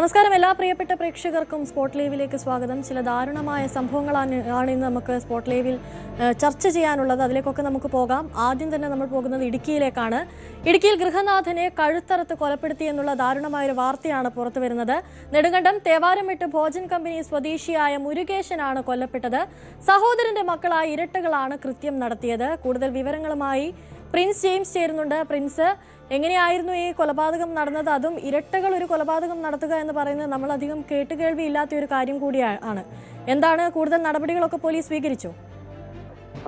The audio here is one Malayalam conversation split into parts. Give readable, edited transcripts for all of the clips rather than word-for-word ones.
നമസ്കാരം എല്ലാ പ്രിയപ്പെട്ട പ്രേക്ഷകർക്കും സ്പോട്ട് ലൈവിലേക്ക് സ്വാഗതം. ചില ദാരുണമായ സംഭവങ്ങളാണ് ഇന്ന് നമുക്ക് സ്പോട്ട് ലൈവിൽ ചർച്ച ചെയ്യാനുള്ളത്. അതിലേക്കൊക്കെ നമുക്ക് പോകാം. ആദ്യം തന്നെ നമ്മൾ പോകുന്നത് ഇടുക്കിയിലേക്കാണ്. ഇടുക്കിയിൽ ഗൃഹനാഥനെ കഴുത്തറുത്ത് കൊലപ്പെടുത്തി എന്നുള്ള ദാരുണമായൊരു വാർത്തയാണ് പുറത്തു വരുന്നത്. നെടുങ്കണ്ടം തേവാരമിട്ട് ഭോജൻ കമ്പനി സ്വദേശിയായ മുരുകേശനാണ് കൊല്ലപ്പെട്ടത്. സഹോദരന്റെ മക്കളായ ഇരട്ടകളാണ് കൃത്യം നടത്തിയത്. കൂടുതൽ വിവരങ്ങളുമായി പ്രിൻസ് ജെയിംസ് ചേരുന്നുണ്ട്. പ്രിൻസ്, എങ്ങനെയായിരുന്നു ഈ കൊലപാതകം നടന്നത്? അതും ഇരട്ടകൾ ഒരു കൊലപാതകം നടത്തുക എന്ന് പറയുന്നത് നമ്മൾ അധികം കേട്ടുകേൾവിയില്ലാത്ത ഒരു കാര്യം കൂടിയാണ്. എന്താണ് കൂടുതൽ നടപടികളൊക്കെ പോലീസ് സ്വീകരിച്ചു?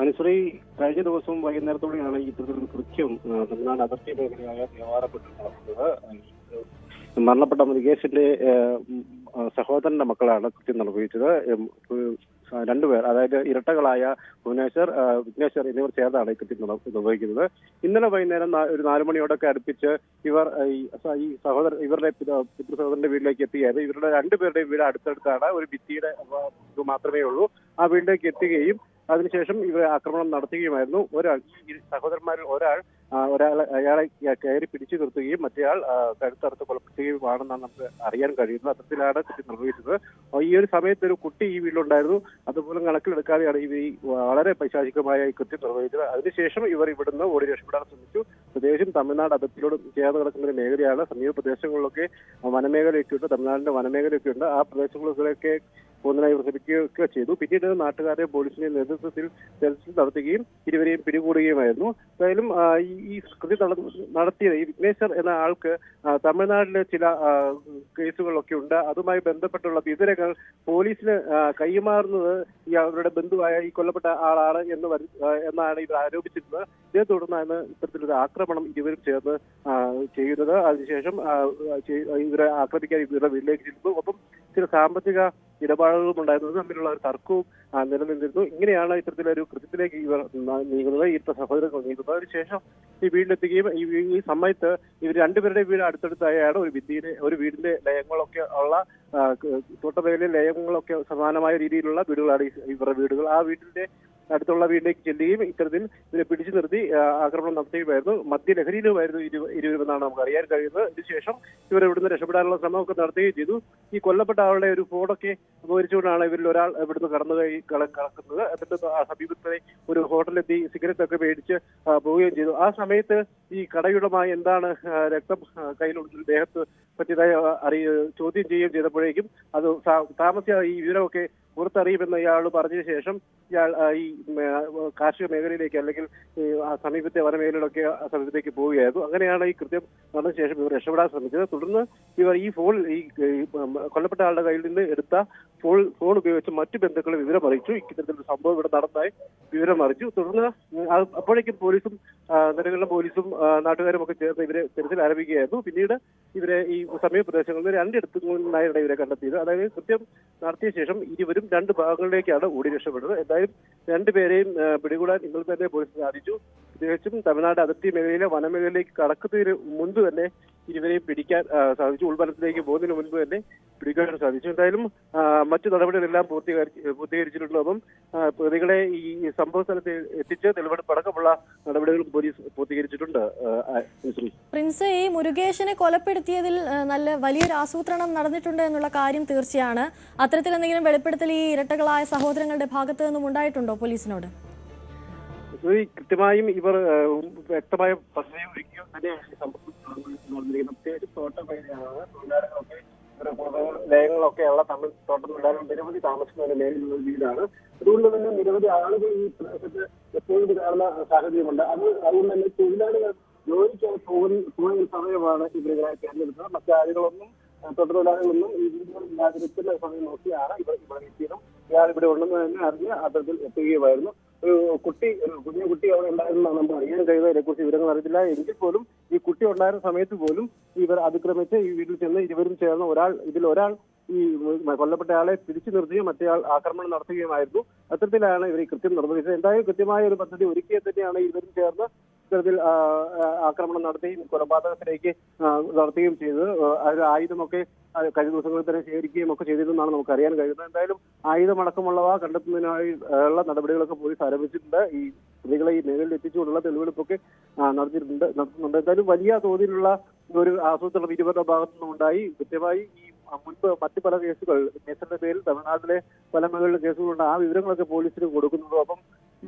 അനുശ്രീ, കഴിഞ്ഞ ദിവസം വൈകുന്നേരത്തോടെയാണ് ഇത്തരത്തിലൊരു കൃത്യം തമിഴ്നാട് അതിർത്തി മേഖലയായ ദേവാരപ്പെട്ട് നടക്കുന്നത്. മരണപ്പെട്ട മുരുകേശന്റെ സഹോദരന്റെ മക്കളാണ് കൃത്യം നിർവഹിച്ചത്. രണ്ടുപേർ, അതായത് ഇരട്ടകളായ വിഘ്നേശ്വർ എന്നിവർ ചേർന്നാണ് ഈ കൃത്യം നിർവഹിക്കുന്നത്. ഇന്നലെ വൈകുന്നേരം ഒരു 4 മണിയോടൊക്കെ അടുപ്പിച്ച് ഇവർ ഇവരുടെ പിതൃസഹോദരന്റെ വീട്ടിലേക്ക് എത്തുകയായിരുന്നു. ഇവരുടെ രണ്ടുപേരുടെയും വീട് അടുത്തടുത്താണ്. ഒരു ഭിത്തിയുടെ ഇത് മാത്രമേ ഉള്ളൂ. ആ വീട്ടിലേക്ക് എത്തുകയും അതിനുശേഷം ഇവർ ആക്രമണം നടത്തുകയുമായിരുന്നു. ഈ സഹോദരന്മാരിൽ അയാളെ കയറി പിടിച്ചു നിർത്തുകയും മറ്റേയാൾ കഴുത്തറുത്ത് കൊലപ്പെടുത്തുകയുമാണെന്നാണ് നമുക്ക് അറിയാൻ കഴിയുന്നത്. അത്തരത്തിലാണ് കൃത്യം നിർവഹിച്ചത്. ഈ ഒരു സമയത്ത് ഒരു കുട്ടി ഈ വീട്ടിലുണ്ടായിരുന്നു. അതുപോലെ കണക്കിലെടുക്കാതെയാണ് ഇവർ വളരെ പൈശാചികമായ ഈ കൃത്യം നിർവഹിച്ചത്. അതിനുശേഷം ഇവർ ഇവിടുന്ന് ഓടി രക്ഷപ്പെടാൻ ശ്രമിച്ചു. പ്രത്യേകിച്ചും തമിഴ്നാട് അതിർത്തിയോട് ചേർന്ന് കിടക്കുന്ന ഒരു മേഖലയാണ്. സമീപ പ്രദേശങ്ങളിലൊക്കെ വനമേഖലയൊക്കെ ഉണ്ട്, തമിഴ്നാടിന്റെ വനമേഖലയൊക്കെ ഉണ്ട്. ആ പ്രദേശങ്ങളിലൊക്കെ ഒന്നിനായി ശ്രമിക്കുകയൊക്കെ ചെയ്തു. പിന്നീട് നാട്ടുകാരെ പോലീസിന്റെ നേതൃത്വത്തിൽ തെരച്ചിൽ നടത്തുകയും ഇരുവരെയും പിടികൂടുകയുമായിരുന്നു. എന്തായാലും ഈ കൃത്യം നടത്തിയത് ഈ വിഘ്നേശ്വർ എന്ന ആൾക്ക് തമിഴ്നാട്ടിലെ ചില കേസുകളൊക്കെ ഉണ്ട്. അതുമായി ബന്ധപ്പെട്ടുള്ള വിവരങ്ങൾ പോലീസിന് കൈമാറുന്നത് ഈ അവരുടെ ബന്ധുവായ ഈ കൊല്ലപ്പെട്ട ആളാണ് എന്നാണ് ഇവർ ആരോപിച്ചിരുന്നത്. ഇതേ തുടർന്നാണ് ഇത്തരത്തിലൊരു ആക്രമണം ഇരുവരും ചേർന്ന് ചെയ്യുന്നത്. അതിനുശേഷം ഇവരെ ആക്രമിക്കാൻ ഇവരുടെ വീട്ടിലേക്ക് ചെല്ലുന്നു. ഒപ്പം ചില സാമ്പത്തിക ഇടപാടുകളും ഉണ്ടായിരുന്നത് തമ്മിലുള്ള ഒരു തർക്കവും നിലനിന്നിരുന്നു. ഇങ്ങനെയാണ് ഇത്തരത്തിലൊരു കൃത്യത്തിലേക്ക് ഇവർ നീങ്ങുന്നത്, ഇത്ത സഹോദരങ്ങൾ നീങ്ങുന്നത്. അതിനുശേഷം ഈ വീട്ടിലെത്തുകയും ഈ സമയത്ത് ഇവർ രണ്ടുപേരുടെ വീട് അടുത്തടുത്തായാണ്. ഒരു വീടിന്റെ ലയങ്ങളൊക്കെ ഉള്ള തോട്ടമേഖലയിലെ ലയങ്ങളൊക്കെ സമാനമായ രീതിയിലുള്ള വീടുകളാണ് ഇവരുടെ വീടുകൾ. ആ വീടിന്റെ അടുത്തുള്ള വീട്ടിലേക്ക് ചെല്ലുകയും ഇത്തരത്തിൽ ഇവരെ പിടിച്ചു നിർത്തി ആക്രമണം നടത്തുകയുമായിരുന്നു. മദ്യലഹരിയിലുമായിരുന്നു ഇരുവരെന്നാണ് നമുക്ക് അറിയാൻ കഴിയുന്നത്. ഇതിനുശേഷം ഇവർ ഇവിടുന്ന് രക്ഷപ്പെടാനുള്ള ശ്രമമൊക്കെ നടത്തുകയും ചെയ്തു. ഈ കൊല്ലപ്പെട്ട ആളുടെ ഒരു ഫോണൊക്കെ ഉപകരിച്ചുകൊണ്ടാണ് ഇവരിൽ ഒരാൾ ഇവിടുന്ന് കടക്കുന്നത്. എന്നിട്ട് സമീപത്തെ ഒരു ഹോട്ടലിലെത്തി സിഗരറ്റ് ഒക്കെ മേടിച്ച് പോവുകയും ചെയ്തു. ആ സമയത്ത് ഈ കടയുടമ എന്താണ് രക്തം കയ്യിലുള്ള ദേഹത്ത് പറ്റിയതായി ചോദ്യം ചെയ്യുകയും ചെയ്തപ്പോഴേക്കും അത് താമസിയാതെ ഈ വിവരമൊക്കെ പുറത്തറിയുമെന്ന് ഇയാൾ പറഞ്ഞതിന് ശേഷം ഇയാൾ ഈ കാർഷിക മേഖലയിലേക്ക് അല്ലെങ്കിൽ സമീപത്തെ വനമേഖലയിലൊക്കെ സമീപത്തേക്ക് പോവുകയായിരുന്നു. അങ്ങനെയാണ് ഈ കൃത്യം നടന്ന ശേഷം ഇവർ രക്ഷപ്പെടാൻ ശ്രമിച്ചത്. തുടർന്ന് ഇവർ ഈ ഫോൺ കൊല്ലപ്പെട്ട ആളുടെ കയ്യിൽ നിന്ന് എടുത്ത ഫോൺ ഉപയോഗിച്ച് മറ്റു ബന്ധുക്കളെ വിവരം അറിയിച്ചു. ഇത്തരത്തിലൊരു സംഭവം ഇവിടെ നടന്നതായി വിവരം അറിയിച്ചു. തുടർന്ന് അപ്പോഴേക്കും പോലീസും നെടുങ്കണ്ടം പോലീസും നാട്ടുകാരും ഒക്കെ ചേർന്ന് ഇവരെ തെരച്ചിൽ ആരംഭിക്കുകയായിരുന്നു. പിന്നീട് ഇവരെ ഈ സമീപ പ്രദേശങ്ങളിൽ രണ്ടിടത്തുനിന്നായാണ് ഇവരെ കണ്ടെത്തിയത്. അതായത് കൃത്യം നടത്തിയ ശേഷം ഇരുവരും 2 ഭാഗങ്ങളിലേക്കാണ് ഓടി രക്ഷപ്പെട്ടത്. എന്തായാലും രണ്ടുപേരെയും പിടികൂടാൻ ഇന്നലെ തന്നെ പോലീസ് സാധിച്ചു. പ്രത്യേകിച്ചും തമിഴ്നാട് അതിർത്തി മേഖലയിലെ വനമേഖലയിലേക്ക് കടക്കുന്നതിന് മുൻപ് തന്നെ ഇരുവരെയും പിടിക്കാൻ സാധിച്ചു. ഉൾവനത്തിലേക്ക് പോകുന്നതിന് മുൻപ് തന്നെ പിടിക്കാൻ സാധിച്ചു. എന്തായാലും മറ്റു നടപടികളെല്ലാം പൂർത്തീകരിച്ചിട്ടുണ്ട്. അപ്പം പ്രതികളെ ഈ സംഭവ സ്ഥലത്ത് എത്തിച്ച് തെളിവെടുപ്പ് അടക്കമുള്ള നടപടികളും പോലീസ് പൂർത്തീകരിച്ചിട്ടുണ്ട്. പ്രിൻസ്, ഈ മുരുകേശനെ കൊലപ്പെടുത്തിയതിൽ നല്ല വലിയൊരു ആസൂത്രണം നടന്നിട്ടുണ്ട് എന്നുള്ള കാര്യം തീർച്ചയാണ്. അത്തരത്തിൽ എന്തെങ്കിലും വെളിപ്പെടുത്തൽ ഈ ഇരട്ടകളായ സഹോദരങ്ങളുടെ ഭാഗത്തു നിന്നും ഉണ്ടായിട്ടുണ്ടോ പോലീസിനോട്? കൃത്യമായും ഇവർ വ്യക്തമായ പദ്ധതി ഒരുക്കിയോ തന്നെയാണ് ഈ സംഭവം നടന്നിരിക്കുന്നത്. പ്രത്യേകിച്ച് തോട്ടമേഖലയാണ്. തൊഴിലാളികളൊക്കെ ലയങ്ങളൊക്കെ ഉള്ള തോട്ടം തൊഴിലാളികൾ നിരവധി താമസിക്കുന്ന മേഖലയിലുള്ള വീടാണ്. അതുകൊണ്ട് തന്നെ നിരവധി ആളുകൾ ഈ പ്രദേശത്ത് എപ്പോഴും കാണുന്ന സാഹചര്യമുണ്ട്. അതുകൊണ്ട് തന്നെ തൊഴിലാളികൾ ജോലിക്കായി പോകുന്ന സമയമാണ് ഇവരെ തിരഞ്ഞെടുത്തത്. മറ്റാളുകളൊന്നും തൊഴിലാളികളൊന്നും ഈ വീടുകളില്ലാതിരിക്കുന്ന സമയം നോക്കിയാണ് ഇവർ ഇവിടെ എത്തിയതും. ഇയാൾ ഇവിടെ ഉണ്ടെന്ന് തന്നെ അറിഞ്ഞ് അത്തരത്തിൽ എത്തുകയുമായിരുന്നു. ഒരു കുഞ്ഞു കുട്ടി അവിടെ ഉണ്ടായിരുന്നാണ് നമുക്ക് അറിയാൻ കഴിയുന്നത്. അതിനെക്കുറിച്ച് വിവരങ്ങൾ അറിയില്ല. എങ്കിൽ പോലും ഈ കുട്ടി ഉണ്ടായിരുന്ന സമയത്ത് പോലും ഇവർ അതിക്രമിച്ച് ഈ വീട്ടിൽ ചെന്ന് ഇരുവരും ചേർന്ന് ഒരാൾ ഈ കൊല്ലപ്പെട്ട ആളെ പിടിച്ചു നിർത്തുകയും മറ്റേയാൾ ആക്രമണം നടത്തുകയുമായിരുന്നു. അത്തരത്തിലാണ് ഇവർ ഈ കൃത്യം നിർവഹിച്ചത്. എന്തായാലും കൃത്യമായ ഒരു പദ്ധതി ഒരുക്കിയ തന്നെയാണ് ഇവരും ചേർന്ന് ഇത്തരത്തിൽ ആക്രമണം നടത്തുകയും കൊലപാതകത്തിലേക്ക് നടത്തുകയും ചെയ്തത്. ആയുധമൊക്കെ കഴിഞ്ഞ ദിവസങ്ങളിൽ തന്നെ ശേഖരിക്കുകയും ഒക്കെ ചെയ്തിരുന്നാണ് നമുക്ക് അറിയാൻ കഴിയുന്നത്. എന്തായാലും ആയുധമടക്കമുള്ളവ കണ്ടെത്തുന്നതിനായി ഉള്ള നടപടികളൊക്കെ പോലീസ് ആരംഭിച്ചിട്ടുണ്ട്. ഈ പ്രതികളെ ഈ മേഖലയിൽ എത്തിച്ചുകൊണ്ടുള്ള തെളിവെടുപ്പൊക്കെ നടത്തുന്നുണ്ട്. എന്തായാലും വലിയ തോതിലുള്ള ഒരു ആസൂത്രണം ഇരുവരുടെ ഭാഗത്തു നിന്നുണ്ടായി. കൃത്യമായി ഈ മുൻപ് മറ്റു പല കേസുകൾ കേസിന്റെ പേരിൽ തമിഴ്നാട്ടിലെ പല മേഖലയിലെ കേസുകളുണ്ട്. ആ വിവരങ്ങളൊക്കെ പോലീസിന് കൊടുക്കുന്നതും ഒപ്പം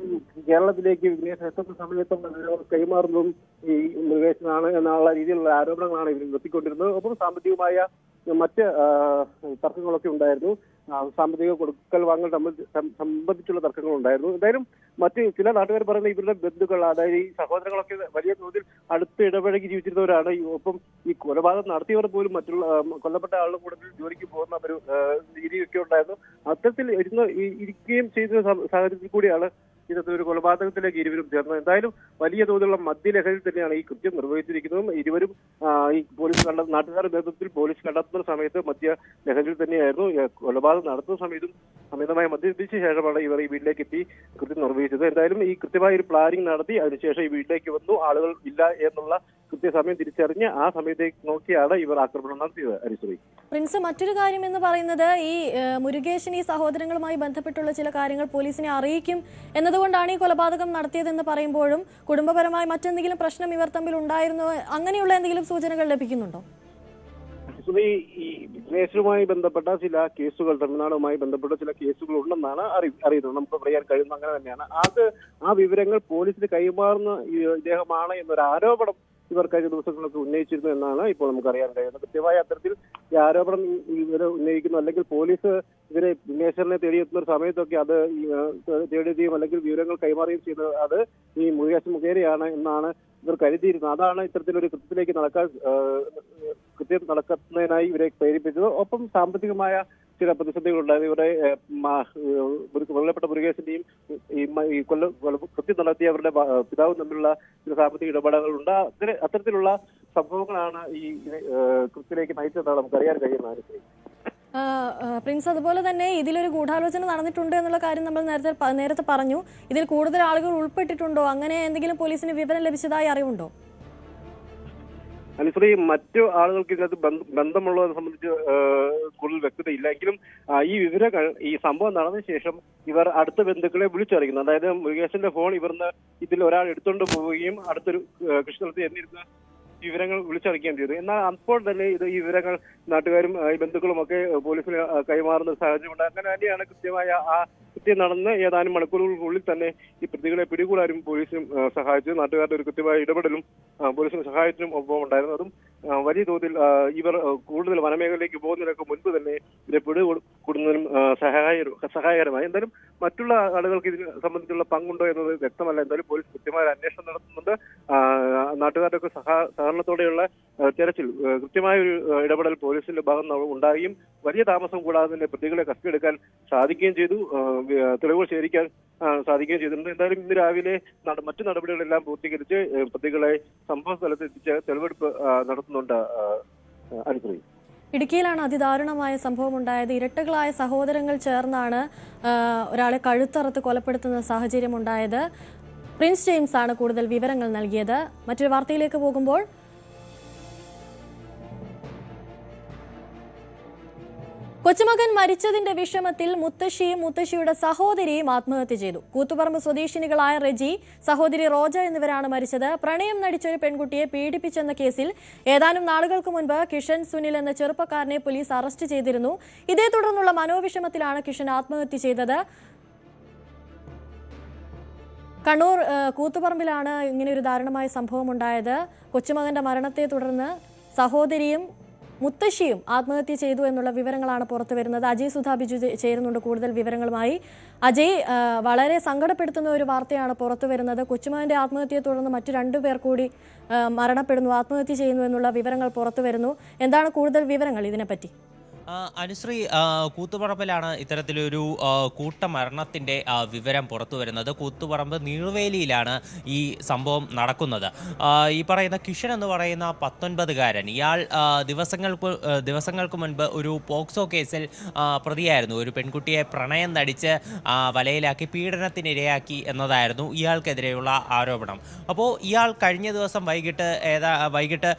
കേരളത്തിലേക്ക് വിഘ്നേശൻ എത്തുന്ന സമയത്തുള്ള വിവരങ്ങൾ കൈമാറുന്നതും ഈ മുരുകേശനാണ് എന്നുള്ള രീതിയിലുള്ള ആരോപണങ്ങളാണ് ഇവർ നിർത്തിക്കൊണ്ടിരുന്നത്. ഒപ്പം സാമ്പത്തികമായ മറ്റ് തർക്കങ്ങളൊക്കെ ഉണ്ടായിരുന്നു. സാമ്പത്തിക കൊടുക്കൽ വാങ്ങൽ സംബന്ധിച്ചുള്ള തർക്കങ്ങൾ ഉണ്ടായിരുന്നു. എന്തായാലും മറ്റ് ചില നാട്ടുകാർ പറയുന്ന ഇവരുടെ ബന്ധുക്കൾ, അതായത് ഈ സഹോദരങ്ങളൊക്കെ വലിയ തോതിൽ അടുത്ത് ഇടപഴകി ജീവിച്ചിരുന്നവരാണ്. ഒപ്പം ഈ കൊലപാതകം നടത്തിയവർ പോലും മറ്റുള്ള കൊല്ലപ്പെട്ട ആളുടെ കൂടെ ജോലിക്ക് പോകുന്ന ഒരു രീതിയൊക്കെ ഉണ്ടായിരുന്നു. അത്തരത്തിൽ ഇരിക്കുകയും ചെയ്ത സാഹചര്യത്തിൽ കൂടിയാണ് ഇന്നത്തെ ഒരു കൊലപാതകത്തിലേക്ക് ഇരുവരും ചേർന്നത്. എന്തായാലും വലിയ തോതിലുള്ള മദ്യലഹരിയിൽ തന്നെയാണ് ഈ കൃത്യം നിർവഹിച്ചിരിക്കുന്നതും. ഇരുവരും ഈ നാട്ടുകാരുടെ നേതൃത്വത്തിൽ പോലീസ് കണ്ടെത്തുന്ന സമയത്ത് മദ്യ ലഹരിയിൽ തന്നെയായിരുന്നു. കൊലപാതകം നടത്തുന്ന സമയത്തും അമിതമായ മദ്യപിച്ച ശേഷമാണ് ഇവർ ഈ വീട്ടിലേക്ക് എത്തി കൃത്യം നിർവഹിച്ചത്. എന്തായാലും ഈ കൃത്യമായ ഒരു പ്ലാനിംഗ് നടത്തി അതിനുശേഷം ഈ വീട്ടിലേക്ക് വന്നു. ആളുകൾ ഇല്ല എന്നുള്ള കൃത്യസമയം തിരിച്ചറിഞ്ഞ് ആ സമയത്തേക്ക് നോക്കിയാണ് ഇവർ ആക്രമണം നടത്തിയത്. ഹരിശ്രീ പ്രിൻസ്, മറ്റൊരു കാര്യം എന്ന് പറയുന്നത് ഈ മുരുകേശൻ ഈ സഹോദരങ്ങളുമായി ബന്ധപ്പെട്ടുള്ള ചില കാര്യങ്ങൾ പോലീസിനെ അറിയിക്കും എന്നതുകൊണ്ടാണ് ഈ കൊലപാതകം നടത്തിയതെന്ന് പറയുമ്പോഴും കുടുംബപരമായി മറ്റെന്തെങ്കിലും പ്രശ്നം ഇവർ തമ്മിൽ ഉണ്ടായിരുന്നോ, അങ്ങനെയുള്ള എന്തെങ്കിലും സൂചനകൾ ലഭിക്കുന്നുണ്ടോ? ഈ വിഘ്നേശുമായി ബന്ധപ്പെട്ട ചില കേസുകൾ, തമിഴ്നാടുമായി ബന്ധപ്പെട്ട ചില കേസുകൾ ഉണ്ടെന്നാണ് അറിയുന്നത്. നമുക്ക് പറയാൻ കഴിയുന്നത് അങ്ങനെ തന്നെയാണ്. ആ വിവരങ്ങൾ പോലീസിന് കൈമാറുന്ന ഇദ്ദേഹമാണ് എന്നൊരു ആരോപണം ഇവർ കഴിഞ്ഞ ദിവസങ്ങളൊക്കെ ഉന്നയിച്ചിരുന്നു എന്നാണ് ഇപ്പോൾ നമുക്ക് അറിയാൻ കഴിയുന്നത്. കൃത്യമായ അത്തരത്തിൽ ഈ ആരോപണം ഇവരെ ഉന്നയിക്കുന്നു, അല്ലെങ്കിൽ പോലീസ് ഇവരെ വിഘ്നേശ്വരനെ തേടിയെത്തുന്ന ഒരു സമയത്തൊക്കെ അത് തേടുകയും അല്ലെങ്കിൽ വിവരങ്ങൾ കൈമാറുകയും ചെയ്തത് അത് ഈ മുരുകേശൻ മുഖേനയാണ് എന്നാണ് ഇവർ കരുതിയിരുന്നത്. അതാണ് ഇത്തരത്തിലൊരു കൃത്യത്തിലേക്ക് കൃത്യം നടക്കുന്നതിനായി ഇവരെ പ്രേരിപ്പിച്ചത്. ഒപ്പം സാമ്പത്തികമായ ചില പ്രതിസന്ധികളുണ്ടായിരുന്നു. ഇവരെ കൊല്ലപ്പെട്ട മുരുകേശന്റെയും ഈ കൃത്യം നടത്തിയ അവരുടെ പിതാവും തമ്മിലുള്ള ചില സാമ്പത്തിക ഇടപെടലുണ്ട്. അത്തരത്തിലുള്ള സംഭവങ്ങളാണ് ഈ കൃത്യത്തിലേക്ക് നയിച്ചതെന്നാണ് നമുക്ക് അറിയാൻ കഴിയുന്നത്. പ്രിൻസ്, അതുപോലെ തന്നെ ഇതിലൊരു ഗൂഢാലോചന നടന്നിട്ടുണ്ട് എന്നുള്ള കാര്യം നമ്മൾ നേരത്തെ പറഞ്ഞു. ഇതിൽ കൂടുതൽ ആളുകൾ ഉൾപ്പെട്ടിട്ടുണ്ടോ? അങ്ങനെ എന്തെങ്കിലും പോലീസിന് വിവരം ലഭിച്ചതായി അറിവുണ്ടോ? അനുശ്രീ, മറ്റു ആളുകൾക്ക് ഇതിനകത്ത് ബന്ധമുള്ളതിനെ സംബന്ധിച്ച് കൂടുതൽ വ്യക്തതയില്ല. എങ്കിലും ഈ വിവരങ്ങൾ ഈ സംഭവം നടന്ന ശേഷം ഇവർ അടുത്ത ബന്ധുക്കളെ വിളിച്ചറിയിക്കുന്നു. അതായത് മുരുകേശന്റെ ഫോൺ ഇവർന്ന് ഇതിൽ ഒരാൾ എടുത്തുകൊണ്ട് പോവുകയും അടുത്തൊരു കൃഷിസ്ഥലത്ത് എന്നിരുന്ന വിവരങ്ങൾ വിളിച്ചറിയിക്കുകയും ചെയ്തു. എന്നാൽ അപ്പോൾ തന്നെ ഈ വിവരങ്ങൾ നാട്ടുകാരും ഈ ബന്ധുക്കളും ഒക്കെ പോലീസിന് കൈമാറുന്ന സാഹചര്യമുണ്ട്. അങ്ങനെ തന്നെയാണ് കൃത്യമായ ആ കൃത്യം നടന്ന് ഏതാനും മണിക്കൂറുകൾക്കുള്ളിൽ തന്നെ ഈ പ്രതികളെ പിടികൂടാനും പോലീസിനും സഹായിച്ചു. നാട്ടുകാരുടെ ഒരു കൃത്യമായ ഇടപെടലും പോലീസിന് സഹായത്തിനും ഒപ്പം ഉണ്ടായിരുന്നു. അതും വലിയ തോതിൽ ഇവർ കൂടുതൽ വനമേഖലയിലേക്ക് പോകുന്നതിനൊക്കെ മുൻപ് തന്നെ ഇവരെ പിടികൂടുന്നതിനും സഹായകരമായി. എന്തായാലും മറ്റുള്ള ആളുകൾക്ക് ഇതിനെ സംബന്ധിച്ചുള്ള പങ്കുണ്ടോ എന്നത് വ്യക്തമല്ല. എന്തായാലും പോലീസ് കൃത്യമായ അന്വേഷണം നടത്തുന്നുണ്ട്. നാട്ടുകാരുടെ ഒക്കെ സഹകരണത്തോടെയുള്ള തെരച്ചിൽ, കൃത്യമായ ഒരു ഇടപെടൽ പോലീസിന്റെ ഭാഗം ഉണ്ടാകുകയും വലിയ താമസം കൂടാതെ തന്നെ പ്രതികളെ കസ്റ്റഡിയെടുക്കാൻ സാധിക്കുകയും ചെയ്തു. തെളിവുകൾ ശേഖരിക്കാൻ സാധിക്കുകയും ചെയ്തിട്ടുണ്ട്. എന്തായാലും ഇന്ന് രാവിലെ മറ്റു നടപടികളെല്ലാം പൂർത്തീകരിച്ച് പ്രതികളെ സംഭവ സ്ഥലത്ത് എത്തിച്ച് തെളിവെടുപ്പ് നടത്തുന്നുണ്ട്. അനുശ്രീ, ഇടുക്കിയിലാണ് അതിദാരുണമായ സംഭവം ഉണ്ടായത്. ഇരട്ടകളായ സഹോദരങ്ങൾ ചേർന്നാണ് ഒരാളെ കഴുത്തറുത്ത് കൊലപ്പെടുത്തുന്ന സാഹചര്യം ഉണ്ടായത്. പ്രിൻസ് ജെയിംസ് ആണ് കൂടുതൽ വിവരങ്ങൾ നൽകിയത്. മറ്റൊരു വാർത്തയിലേക്ക് പോകുമ്പോൾ, കൊച്ചുമകൻ മരിച്ചതിന്റെ വിഷമത്തിൽ മുത്തശ്ശിയും മുത്തശ്ശിയുടെ സഹോദരിയും ആത്മഹത്യ ചെയ്തു. കൂത്തുപറമ്പ് സ്വദേശിനികളായ റെജി, സഹോദരി റോജ എന്നിവരാണ് മരിച്ചത്. പ്രണയം നടിച്ചൊരു പെൺകുട്ടിയെ പീഡിപ്പിച്ചെന്ന കേസിൽ ഏതാനും നാളുകൾക്ക് മുൻപ് കിഷൻ സുനിൽ എന്ന ചെറുപ്പക്കാരനെ പോലീസ് അറസ്റ്റ് ചെയ്തിരുന്നു. ഇതേ തുടർന്നുള്ള മനോവിഷമത്തിലാണ് കിഷൻ ആത്മഹത്യ ചെയ്തത്. കണ്ണൂർ കൂത്തുപറമ്പിലാണ് ഇങ്ങനെയൊരു ദാരുണമായ സംഭവം ഉണ്ടായത്. കൊച്ചുമകന്റെ മരണത്തെ തുടർന്ന് സഹോദരിയും മുത്തശ്ശിയും ആത്മഹത്യ ചെയ്തു എന്നുള്ള വിവരങ്ങളാണ് പുറത്തു വരുന്നത്. അജയ് സുധാ ബിജു ചേരുന്നുണ്ട് കൂടുതൽ വിവരങ്ങളുമായി. അജയ്, വളരെ സങ്കടപ്പെടുത്തുന്ന ഒരു വാർത്തയാണ് പുറത്തു വരുന്നത്. കൊച്ചുമകന്റെ ആത്മഹത്യയെ തുടർന്ന് മറ്റു 2 പേർ കൂടി മരണപ്പെടുന്നു, ആത്മഹത്യ ചെയ്യുന്നു എന്നുള്ള വിവരങ്ങൾ പുറത്തു വരുന്നു. എന്താണ് കൂടുതൽ വിവരങ്ങൾ ഇതിനെപ്പറ്റി? അനുശ്രീ, കൂത്തുപറമ്പിലാണ് ഇത്തരത്തിലൊരു കൂട്ടമരണത്തിൻ്റെ വിവരം പുറത്തു വരുന്നത്. കൂത്തുപറമ്പ് നീർവേലിയിലാണ് ഈ സംഭവം നടക്കുന്നത്. ഈ പറയുന്ന കിഷൻ എന്ന് പറയുന്ന 19-കാരൻ, ഇയാൾ ദിവസങ്ങൾക്ക് മുൻപ് ഒരു പോക്സോ കേസിൽ പ്രതിയായിരുന്നു. ഒരു പെൺകുട്ടിയെ പ്രണയം നടിച്ച് വലയിലാക്കി പീഡനത്തിനിരയാക്കി എന്നതായിരുന്നു ഇയാൾക്കെതിരെയുള്ള ആരോപണം. അപ്പോൾ ഇയാൾ കഴിഞ്ഞ ദിവസം വൈകിട്ട്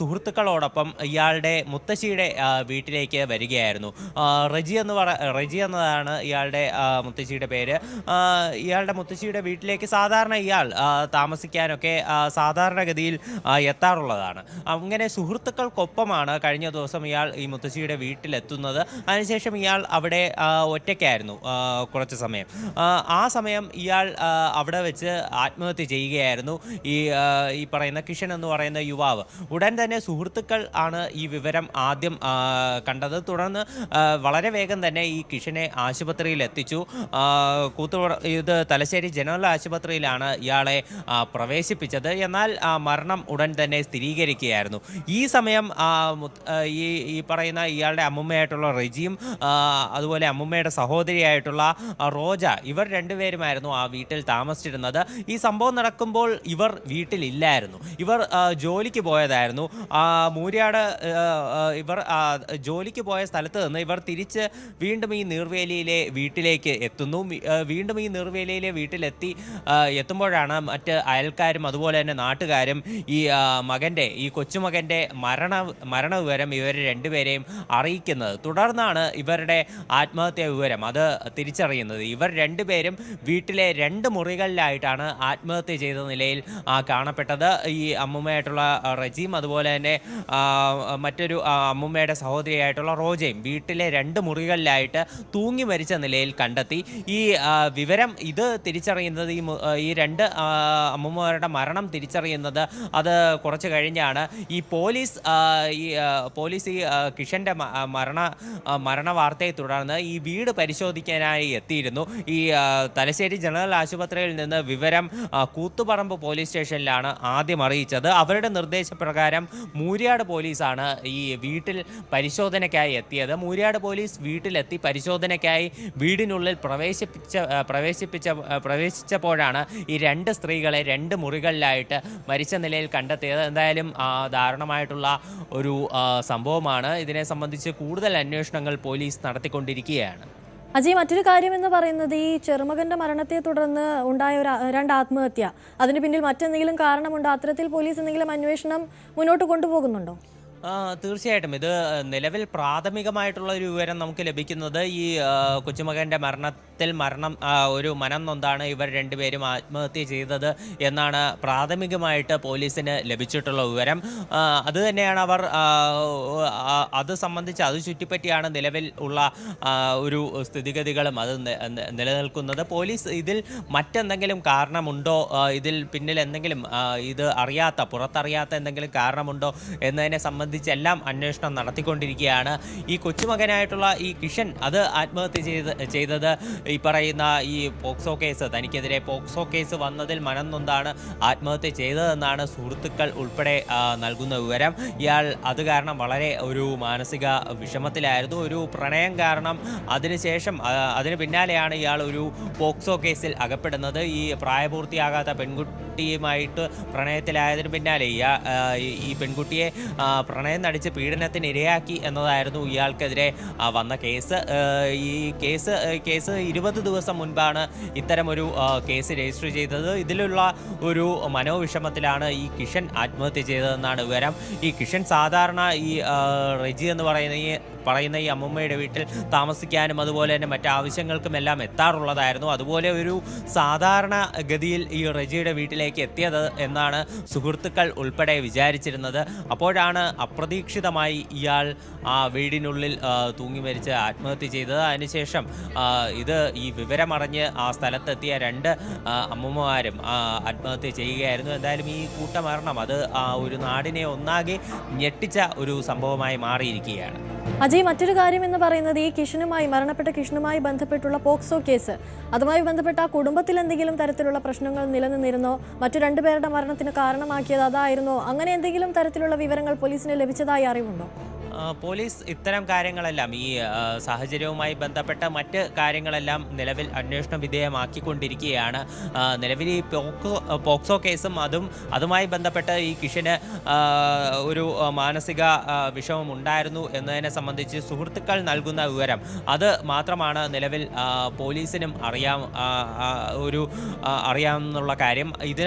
സുഹൃത്തുക്കളോടൊപ്പം ഇയാളുടെ മുത്തശ്ശിയുടെ വീട്ടിലേക്ക് വരികയായിരുന്നു. റെജി എന്നതാണ് ഇയാളുടെ മുത്തശ്ശിയുടെ പേര്. ഇയാളുടെ മുത്തശ്ശിയുടെ വീട്ടിലേക്ക് സാധാരണ ഇയാൾ താമസിക്കാനൊക്കെ സാധാരണഗതിയിൽ എത്താറുള്ളതാണ്. അങ്ങനെ സുഹൃത്തുക്കൾക്കൊപ്പമാണ് കഴിഞ്ഞ ദിവസം ഇയാൾ ഈ മുത്തശ്ശിയുടെ വീട്ടിലെത്തുന്നത്. അതിനുശേഷം ഇയാൾ അവിടെ ഒറ്റയ്ക്കായിരുന്നു കുറച്ച് സമയം. ആ സമയം ഇയാൾ അവിടെ വെച്ച് ആത്മഹത്യ ചെയ്യുകയായിരുന്നു. ഈ പറയുന്ന കിഷൻ എന്ന് പറയുന്ന യുവാവ്. ഉടൻ തന്നെ സുഹൃത്തുക്കൾ ആണ് ഈ വിവരം ആദ്യം കണ്ടത്. തുടർന്ന് വളരെ വേഗം തന്നെ ഈ കിഷനെ ആശുപത്രിയിൽ എത്തിച്ചു. ഇത് തലശ്ശേരി ജനറൽ ആശുപത്രിയിലാണ് ഇയാളെ പ്രവേശിപ്പിച്ചത്. എന്നാൽ മരണം ഉടൻ തന്നെ സ്ഥിരീകരിക്കുകയായിരുന്നു. ഈ സമയം ഈ പറയുന്ന ഇയാളുടെ അമ്മുമ്മയായിട്ടുള്ള റെജിയും അതുപോലെ അമ്മുമ്മയുടെ സഹോദരിയായിട്ടുള്ള റോജ, ഇവർ രണ്ടുപേരുമായിരുന്നു ആ വീട്ടിൽ താമസിച്ചിരുന്നത്. ഈ സംഭവം നടക്കുമ്പോൾ ഇവർ വീട്ടിലില്ലായിരുന്നു. ഇവർ ജോലിക്ക് പോയതായിരുന്നു. മൂര്യാട് ഇവർ ജോലിക്ക് പോയ സ്ഥലത്ത് നിന്ന് ഇവർ തിരിച്ച് വീണ്ടും ഈ നീർവേലിയിലെ വീട്ടിലേക്ക് എത്തുന്നു. വീണ്ടും ഈ നീർവേലിയിലെ വീട്ടിലെത്തി എത്തുമ്പോഴാണ് മറ്റ് അയൽക്കാരും അതുപോലെ തന്നെ നാട്ടുകാരും ഈ കൊച്ചുമകൻ്റെ മരണ വിവരം ഇവർ രണ്ടുപേരെയും അറിയിക്കുന്നത്. തുടർന്നാണ് ഇവരുടെ ആത്മഹത്യാ വിവരം അത് തിരിച്ചറിയുന്നത്. ഇവർ രണ്ടുപേരും വീട്ടിലെ 2 മുറികളിലായിട്ടാണ് ആത്മഹത്യ ചെയ്ത നിലയിൽ കാണപ്പെട്ടത്. ഈ അമ്മുമ്മയായിട്ടുള്ള റജിയും അതുപോലെ തന്നെ മറ്റൊരു അമ്മുമ്മയുടെ സഹോദരിയായിട്ടുള്ള റോജയും വീട്ടിലെ 2 മുറികളിലായിട്ട് തൂങ്ങി മരിച്ച നിലയിൽ കണ്ടെത്തി. ഈ വിവരം ഇത് തിരിച്ചറിയുന്നത് ഈ 2 അമ്മുമ്മമാരുടെ മരണം തിരിച്ചറിയുന്നത് അത് കുറച്ച് കഴിഞ്ഞാണ്. പോലീസ് ഈ കിഷന്റെ മരണ വാർത്തയെ തുടർന്ന് ഈ വീട് പരിശോധിക്കാനായി എത്തിയിരുന്നു. ഈ തലശ്ശേരി ജനറൽ ആശുപത്രിയിൽ നിന്ന് വിവരം കൂത്തുപറമ്പ് പോലീസ് സ്റ്റേഷനിലാണ് ആദ്യം അറിയിച്ചത്. അവരുടെ നിർദ്ദേശപ്രകാരം മൂര്യാട് പോലീസാണ് ഈ വീട്ടിൽ പരിശോധനയ്ക്കായി എത്തിയത്. മൂര്യാട് പോലീസ് വീട്ടിലെത്തി പരിശോധനയ്ക്കായി വീടിനുള്ളിൽ പ്രവേശിച്ചപ്പോഴാണ് ഈ 2 സ്ത്രീകളെ 2 മുറികളിലായിട്ട് മരിച്ച നിലയിൽ കണ്ടെത്തിയത്. എന്തായാലും ദാരുണമായിട്ടുള്ള ഒരു സംഭവമാണ്. ഇതിനെ സംബന്ധിച്ച് കൂടുതൽ അന്വേഷണങ്ങൾ പോലീസ് നടത്തിക്കൊണ്ടിരിക്കുകയാണ്. അജയ്, മറ്റൊരു കാര്യം എന്ന് പറയുന്നത് ഈ ചെറുമകന്റെ മരണത്തെ തുടർന്ന് ഉണ്ടായ 2 ആത്മഹത്യ, അതിന് പിന്നിൽ മറ്റെന്തെങ്കിലും കാരണമുണ്ടോ? അത്തരത്തിൽ പോലീസ് എന്തെങ്കിലും അന്വേഷണം മുന്നോട്ട് കൊണ്ടുപോകുന്നുണ്ടോ? തീർച്ചയായിട്ടും ഇത് നിലവിൽ പ്രാഥമികമായിട്ടുള്ള ഒരു വിവരം നമുക്ക് ലഭിക്കുന്നത് ഈ കൊച്ചുമകൻ്റെ മരണം ഒരു മനം നൊന്താണ് ഇവർ രണ്ടുപേരും ആത്മഹത്യ ചെയ്തത് എന്നാണ് പ്രാഥമികമായിട്ട് പോലീസിന് ലഭിച്ചിട്ടുള്ള വിവരം. അത് തന്നെയാണ് അവർ അത് സംബന്ധിച്ച് അത് ചുറ്റിപ്പറ്റിയാണ് നിലവിൽ ഉള്ള ഒരു സ്ഥിതിഗതികളും അത് നിലനിൽക്കുന്നത്. പോലീസ് ഇതിൽ മറ്റെന്തെങ്കിലും കാരണമുണ്ടോ, ഇതിൽ പിന്നിൽ എന്തെങ്കിലും ഇത് പുറത്തറിയാത്ത എന്തെങ്കിലും കാരണമുണ്ടോ എന്നതിനെ സംബന്ധിച്ചെല്ലാം അന്വേഷണം നടത്തിക്കൊണ്ടിരിക്കുകയാണ്. ഈ കൊച്ചുമകനായിട്ടുള്ള ഈ കിഷൻ അത് ആത്മഹത്യ ചെയ്തത് ഈ പറയുന്ന ഈ പോക്സോ കേസ്, തനിക്കെതിരെ പോക്സോ കേസ് വന്നതിൽ മനം നൊന്താണ് ആത്മഹത്യ ചെയ്തതെന്നാണ് സുഹൃത്തുക്കൾ ഉൾപ്പെടെ നൽകുന്ന വിവരം. ഇയാൾ അത് കാരണം വളരെ ഒരു മാനസിക വിഷമത്തിലായിരുന്നു. ഒരു പ്രണയം കാരണം അതിന് പിന്നാലെയാണ് ഇയാൾ ഒരു പോക്സോ കേസിൽ അകപ്പെടുന്നത്. ഈ പ്രായപൂർത്തിയാകാത്ത പെൺകുട്ടിയുമായിട്ട് പ്രണയത്തിലായതിനു പിന്നാലെ ഈ പെൺകുട്ടിയെ പ്രണയം നടിച്ച് പീഡനത്തിന് ഇരയാക്കി എന്നതായിരുന്നു ഇയാൾക്കെതിരെ വന്ന കേസ്. ഈ കേസ് 20 ദിവസം മുൻപാണ് ഇത്തരമൊരു കേസ് രജിസ്റ്റർ ചെയ്തത്. ഇതിലുള്ള ഒരു മനോവിഷമത്തിലാണ് ഈ കിഷൻ ആത്മഹത്യ ചെയ്തതെന്നാണ് വിവരം. ഈ കിഷൻ സാധാരണ ഈ റെജി എന്ന് പറയുന്ന ഈ അമ്മുമ്മയുടെ വീട്ടിൽ താമസിക്കാനും അതുപോലെ തന്നെ മറ്റാവശ്യങ്ങൾക്കുമെല്ലാം എത്താറുള്ളതായിരുന്നു. അതുപോലെ ഒരു സാധാരണ ഗതിയിൽ ഈ റെജിയുടെ വീട്ടിലേക്ക് എത്തിയത് എന്നാണ് സുഹൃത്തുക്കൾ ഉൾപ്പെടെ വിചാരിച്ചിരുന്നത്. അപ്പോഴാണ് അപ്രതീക്ഷിതമായി ഇയാൾ ആ വീടിനുള്ളിൽ തൂങ്ങി മരിച്ച് ആത്മഹത്യ ചെയ്തത്. അതിനുശേഷം ഈ വിവരമറിഞ്ഞ് ആ സ്ഥലത്തെത്തിയ 2 അമ്മുമ്മമാരും ആത്മഹത്യ ചെയ്യുകയായിരുന്നു. എന്തായാലും ഈ കൂട്ടമരണം അത് ഒരു നാടിനെ ഒന്നാകെ ഞെട്ടിച്ച ഒരു സംഭവമായി മാറിയിരിക്കുകയാണ്. അജയ്, മറ്റൊരു കാര്യം എന്ന് പറയുന്നത് ഈ മരണപ്പെട്ട കിഷനുമായി ബന്ധപ്പെട്ടുള്ള പോക്സോ കേസ്, അതുമായി ബന്ധപ്പെട്ട ആ കുടുംബത്തിൽ എന്തെങ്കിലും തരത്തിലുള്ള പ്രശ്നങ്ങൾ നിലനിന്നിരുന്നോ? മറ്റു 2 പേരുടെ മരണത്തിന് കാരണമാക്കിയത് അതായിരുന്നോ? അങ്ങനെ എന്തെങ്കിലും തരത്തിലുള്ള വിവരങ്ങൾ പോലീസിന് ലഭിച്ചതായി അറിവുണ്ടോ? പോലീസ് ഇത്തരം കാര്യങ്ങളെല്ലാം ഈ സാഹചര്യവുമായി ബന്ധപ്പെട്ട മറ്റ് കാര്യങ്ങളെല്ലാം നിലവിൽ അന്വേഷണ വിധേയമാക്കിക്കൊണ്ടിരിക്കുകയാണ്. നിലവിൽ ഈ പോക്സോ കേസും അതുമായി ബന്ധപ്പെട്ട് ഈ കിഷന് ഒരു മാനസിക വിഷമം ഉണ്ടായിരുന്നു എന്നതിനെ സംബന്ധിച്ച് സുഹൃത്തുക്കൾ നൽകുന്ന വിവരം അത് മാത്രമാണ് നിലവിൽ പോലീസിനും അറിയാമെന്നുള്ള കാര്യം.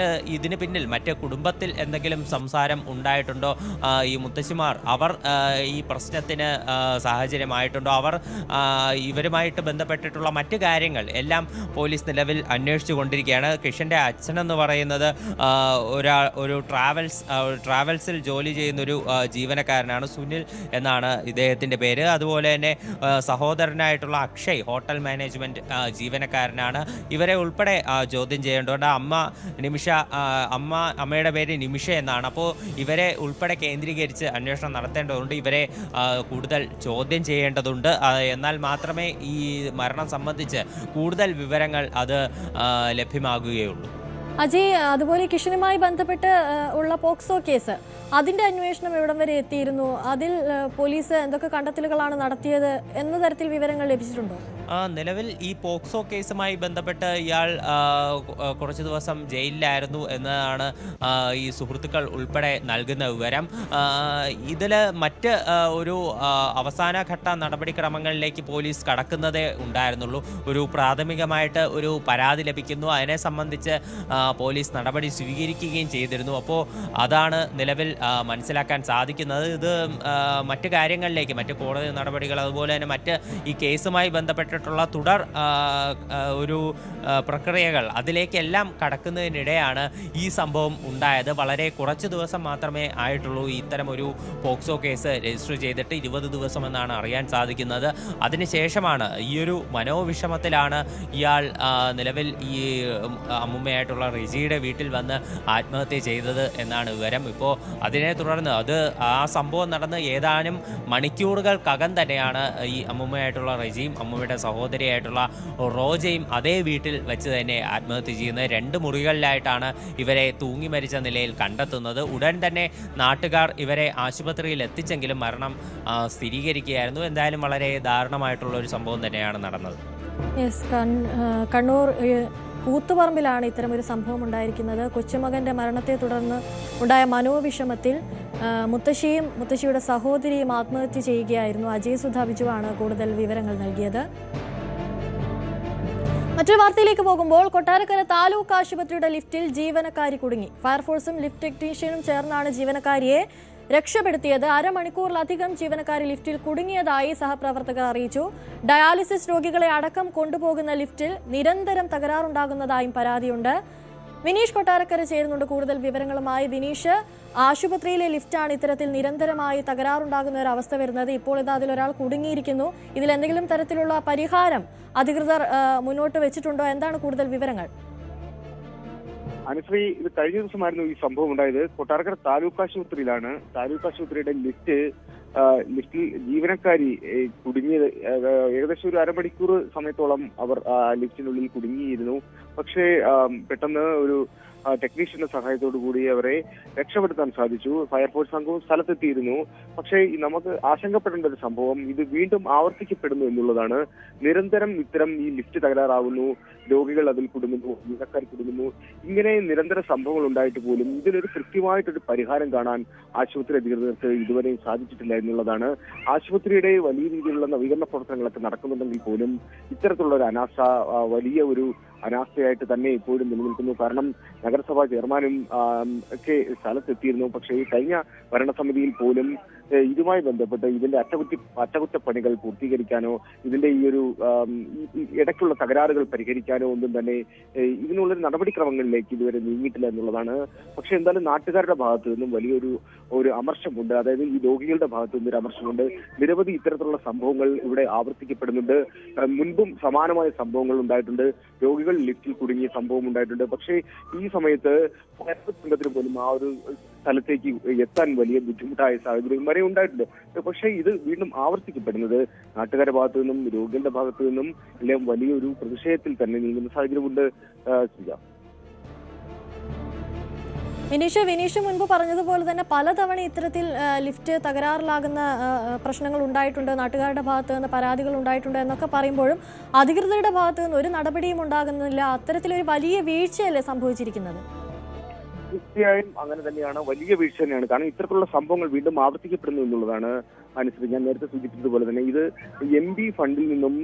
ഇതിന് പിന്നിൽ മറ്റ് കുടുംബത്തിൽ എന്തെങ്കിലും സംസാരം ഉണ്ടായിട്ടുണ്ടോ? ഈ മുത്തശ്ശിമാർ അവർ ഈ പ്രശ്നത്തിന് സാഹചര്യമായിട്ടുണ്ടോ, അവർ ഇവരുമായിട്ട് ബന്ധപ്പെട്ടിട്ടുള്ള മറ്റു കാര്യങ്ങൾ എല്ലാം പോലീസ് നിലവിൽ അന്വേഷിച്ചു കൊണ്ടിരിക്കുകയാണ്. കിഷൻ്റെ അച്ഛനെന്ന് പറയുന്നത് ഒരു ട്രാവൽസിൽ ജോലി ചെയ്യുന്നൊരു ജീവനക്കാരനാണ്. സുനിൽ എന്നാണ് ഇദ്ദേഹത്തിൻ്റെ പേര്. അതുപോലെ തന്നെ സഹോദരനായിട്ടുള്ള അക്ഷയ് ഹോട്ടൽ മാനേജ്മെൻറ്റ് ജീവനക്കാരനാണ്. ഇവരെ ഉൾപ്പെടെ ചോദ്യം ചെയ്യേണ്ടതുണ്ട്. അമ്മയുടെ പേര് നിമിഷ എന്നാണ്. അപ്പോൾ ഇവരെ ഉൾപ്പെടെ കേന്ദ്രീകരിച്ച് അന്വേഷണം നടത്തേണ്ടതുണ്ട്. ഇവരെ കൂടുതൽ ചോദ്യം ചെയ്യേണ്ടതുണ്ട്. എന്നാൽ മാത്രമേ ഈ മരണം സംബന്ധിച്ച് കൂടുതൽ വിവരങ്ങൾ അത് ലഭ്യമാകുകയുള്ളൂ. അജയ്, അതുപോലെ കിഷനുമായി ബന്ധപ്പെട്ട് ഉള്ള പോക്സോ കേസ്, അതിന്റെ അന്വേഷണം എവിടം വരെ എത്തിയിരുന്നു? അതിൽ പോലീസ് എന്തൊക്കെ കണ്ടെത്തലുകളാണ് നടത്തിയത് എന്ന തരത്തിൽ വിവരങ്ങൾ ലഭിച്ചിട്ടുണ്ടോ? നിലവിൽ ഈ പോക്സോ കേസുമായി ബന്ധപ്പെട്ട് ഇയാൾ കുറച്ച് ദിവസം ജയിലിലായിരുന്നു എന്നതാണ് ഈ സുഹൃത്തുക്കൾ ഉൾപ്പെടെ നൽകുന്ന വിവരം. ഇതിൽ മറ്റ് ഒരു അവസാനഘട്ട നടപടിക്രമങ്ങളിലേക്ക് പോലീസ് കടക്കുന്നതേ ഉണ്ടായിരുന്നുള്ളൂ. ഒരു പ്രാഥമികമായിട്ട് ഒരു പരാതി ലഭിക്കുന്നു, അതിനെ സംബന്ധിച്ച് പോലീസ് നടപടി സ്വീകരിക്കുകയും ചെയ്തിരുന്നു. അപ്പോൾ അതാണ് നിലവിൽ മനസ്സിലാക്കാൻ സാധിക്കുന്നത്. ഇത് മറ്റ് കാര്യങ്ങളിലേക്ക്, മറ്റ് കോടതി നടപടികൾ, അതുപോലെ തന്നെ മറ്റ് ഈ കേസുമായി ബന്ധപ്പെട്ടിട്ടുള്ള തുടർ ഒരു പ്രക്രിയകൾ, അതിലേക്കെല്ലാം കടക്കുന്നതിനിടെയാണ് ഈ സംഭവം ഉണ്ടായത്. വളരെ കുറച്ച് ദിവസം മാത്രമേ ആയിട്ടുള്ളൂ ഇത്തരം ഒരു പോക്സോ കേസ് രജിസ്റ്റർ ചെയ്തിട്ട്, 20 ദിവസമെന്നാണ് അറിയാൻ സാധിക്കുന്നത്. അതിനുശേഷമാണ് ഈ ഒരു മനോവിഷമത്തിലാണ് ഇയാൾ നിലവിൽ ഈ അമ്മുമ്മയായിട്ടുള്ള റെജിയുടെ വീട്ടിൽ വന്ന് ആത്മഹത്യ ചെയ്തത് എന്നാണ് വിവരം. ഇപ്പോൾ അതിനെ തുടർന്ന് ആ സംഭവം നടന്ന് ഏതാനും മണിക്കൂറുകൾക്കകം തന്നെയാണ് ഈ അമ്മുമ്മയായിട്ടുള്ള റെജിയും അമ്മുമ്മയുടെ സഹോദരിയായിട്ടുള്ള റോജയും അതേ വീട്ടിൽ വെച്ച് തന്നെ ആത്മഹത്യ ചെയ്യുന്നത്. 2 മുറികളിലായിട്ടാണ് ഇവരെ തൂങ്ങി മരിച്ച നിലയിൽ കണ്ടെത്തുന്നത്. ഉടൻ തന്നെ നാട്ടുകാർ ഇവരെ ആശുപത്രിയിൽ എത്തിച്ചെങ്കിലും മരണം സ്ഥിരീകരിക്കുകയായിരുന്നു. എന്തായാലും വളരെ ദാരുണമായിട്ടുള്ള ഒരു സംഭവം തന്നെയാണ് നടന്നത്. കണ്ണൂർ കൂത്തുപറമ്പിലാണ് ഇത്തരമൊരു സംഭവം ഉണ്ടായിരിക്കുന്നത്. കൊച്ചുമകന്റെ മരണത്തെ തുടർന്ന് ഉണ്ടായ മനോവിഷമത്തിൽ മുത്തശ്ശിയും മുത്തശ്ശിയുടെ സഹോദരിയും ആത്മഹത്യ ചെയ്യുകയായിരുന്നു. അജയ് സുധ ബിജുവാണ് കൂടുതൽ വിവരങ്ങൾ നൽകിയത്. മറ്റൊരു വാർത്തയിലേക്ക് പോകുമ്പോൾ, കൊട്ടാരക്കര താലൂക്ക് ആശുപത്രിയുടെ ലിഫ്റ്റിൽ ജീവനക്കാരി കുടുങ്ങി. ഫയർഫോഴ്സും ലിഫ്റ്റ് ടെക്നീഷ്യനും ചേർന്നാണ് ജീവനക്കാരിയെ രക്ഷപ്പെടുത്തിയത്. അരമണിക്കൂറിലധികം ജീവനക്കാരി ലിഫ്റ്റിൽ കുടുങ്ങിയതായി സഹപ്രവർത്തകർ അറിയിച്ചു. ഡയാലിസിസ് രോഗികളെ അടക്കം കൊണ്ടുപോകുന്ന ലിഫ്റ്റിൽ നിരന്തരം തകരാറുണ്ടാകുന്നതായും പരാതിയുണ്ട്. വിനീഷ് കൊട്ടാരക്കര ചേരുന്നുണ്ട് കൂടുതൽ വിവരങ്ങളുമായി. വിനീഷ്, ആശുപത്രിയിലെ ലിഫ്റ്റാണ് ഇത്തരത്തിൽ നിരന്തരമായി തകരാറുണ്ടാകുന്ന ഒരു അവസ്ഥ വരുന്നത്. ഇപ്പോൾ അതിലൊരാൾ കുടുങ്ങിയിരിക്കുന്നു. ഇതിൽ എന്തെങ്കിലും തരത്തിലുള്ള പരിഹാരം അധികൃതർ മുന്നോട്ട് വെച്ചിട്ടുണ്ടോ? എന്താണ് കൂടുതൽ വിവരങ്ങൾ? അനുശ്രീ, ഇത് കഴിഞ്ഞ ദിവസമായിരുന്നു ഈ സംഭവം ഉണ്ടായത്. കൊട്ടാരക്കര താലൂക്ക് ആശുപത്രിയിലാണ്. താലൂക്ക് ആശുപത്രിയുടെ ലിഫ്റ്റിൽ ജീവനക്കാരി കുടുങ്ങിയത്. ഏകദേശം ഒരു അരമണിക്കൂർ സമയത്തോളം അവർ ലിഫ്റ്റിനുള്ളിൽ കുടുങ്ങിയിരുന്നു. പക്ഷേ പെട്ടെന്ന് ഒരു ടെക്നീഷ്യന്റെ സഹായത്തോടു കൂടി അവരെ രക്ഷപ്പെടുത്താൻ സാധിച്ചു. ഫയർഫോഴ്സ് സംഘവും സ്ഥലത്തെത്തിയിരുന്നു. പക്ഷേ നമുക്ക് ആശങ്കപ്പെടേണ്ട ഒരു സംഭവം ഇത് വീണ്ടും ആവർത്തിക്കപ്പെടുന്നു എന്നുള്ളതാണ്. നിരന്തരം ഇത്തരം ഈ ലിഫ്റ്റ് തകരാറാവുന്നു, രോഗികൾ അതിൽ കുടുങ്ങുന്നു, ജീവനക്കാർ കുടുങ്ങുന്നു. ഇങ്ങനെ നിരന്തര സംഭവങ്ങൾ ഉണ്ടായിട്ട് പോലും ഇതിനൊരു കൃത്യമായിട്ടൊരു പരിഹാരം കാണാൻ ആശുപത്രി അധികൃതർക്ക് ഇതുവരെയും സാധിച്ചിട്ടില്ല എന്നുള്ളതാണ്. ആശുപത്രിയുടെ വലിയ രീതിയിലുള്ള നവീകരണ പ്രവർത്തനങ്ങളൊക്കെ നടക്കുന്നുണ്ടെങ്കിൽ പോലും ഇത്തരത്തിലുള്ള ഒരു അനാസ്ഥ വലിയ ഒരു അനാസ്ഥയായിട്ട് തന്നെ ഇപ്പോഴും നിലനിൽക്കുന്നു. കാരണം നഗരസഭാ ചെയർമാനും ഒക്കെ സ്ഥലത്തെത്തിയിരുന്നു. പക്ഷേ ഈ കഴിഞ്ഞ ഭരണസമിതിയിൽ പോലും ഇതുമായി ബന്ധപ്പെട്ട് ഇതിന്റെ അറ്റകുറ്റപ്പണികൾ പൂർത്തീകരിക്കാനോ ഇതിന്റെ ഈ ഒരു ഇടയ്ക്കുള്ള തകരാറുകൾ പരിഹരിക്കാനോ ഒന്നും തന്നെ ഇതിനുള്ളൊരു നടപടിക്രമങ്ങളിലേക്ക് ഇതുവരെ നീങ്ങിയിട്ടില്ല എന്നുള്ളതാണ്. പക്ഷെ എന്തായാലും നാട്ടുകാരുടെ ഭാഗത്തു നിന്നും വലിയൊരു അമർഷമുണ്ട്. അതായത് ഈ രോഗികളുടെ ഭാഗത്തു നിന്നൊരു അമർഷമുണ്ട്. നിരവധി ഇത്തരത്തിലുള്ള സംഭവങ്ങൾ ഇവിടെ ആവർത്തിക്കപ്പെടുന്നുണ്ട്. മുൻപും സമാനമായ സംഭവങ്ങൾ ഉണ്ടായിട്ടുണ്ട്. രോഗികൾ ലിഫ്റ്റിൽ കുടുങ്ങിയ സംഭവം ഉണ്ടായിട്ടുണ്ട്. പക്ഷേ ഈ സമയത്ത് ഫയർഫോഴ്സ് സംഘത്തിന് പോലും ആ ഒരു സ്ഥലത്തേക്ക് എത്താൻ വലിയ ബുദ്ധിമുട്ടായ സാഹചര്യം വരെ ഉണ്ടായിട്ടുണ്ട്. പക്ഷേ ഇത് വീണ്ടും ആവർത്തിക്കപ്പെടുന്നത് നാട്ടുകാരുടെ ഭാഗത്തു നിന്നും രോഗികളുടെ ഭാഗത്തു നിന്നും എല്ലാം വലിയൊരു പ്രതിഷേധത്തിൽ തന്നെ നീങ്ങുന്ന സാഹചര്യമുണ്ട്. വിനീഷ് മുൻപ് പറഞ്ഞതുപോലെ തന്നെ പലതവണ ഇത്തരത്തിൽ ലിഫ്റ്റ് തകരാറിലാകുന്ന പ്രശ്നങ്ങൾ ഉണ്ടായിട്ടുണ്ട്, നാട്ടുകാരുടെ ഭാഗത്ത് നിന്ന് പരാതികൾ ഉണ്ടായിട്ടുണ്ട് എന്നൊക്കെ പറയുമ്പോഴും അധികൃതരുടെ ഭാഗത്ത് നിന്ന് ഒരു നടപടിയും ഉണ്ടാകുന്നില്ല. അത്തരത്തിലൊരു വലിയ വീഴ്ചയല്ലേ സംഭവിച്ചിരിക്കുന്നത്? തീർച്ചയായും അങ്ങനെ തന്നെയാണ്, വലിയ വീഴ്ച തന്നെയാണ്. കാരണം ഇത്തരത്തിലുള്ള സംഭവങ്ങൾ വീണ്ടും ആവർത്തിക്കപ്പെടുന്നു എന്നുള്ളതാണ്. അനുസരിച്ച് ഞാൻ നേരത്തെ സൂചിപ്പിച്ചതുപോലെ തന്നെ ഇത് MP ഫണ്ടിൽ നിന്നും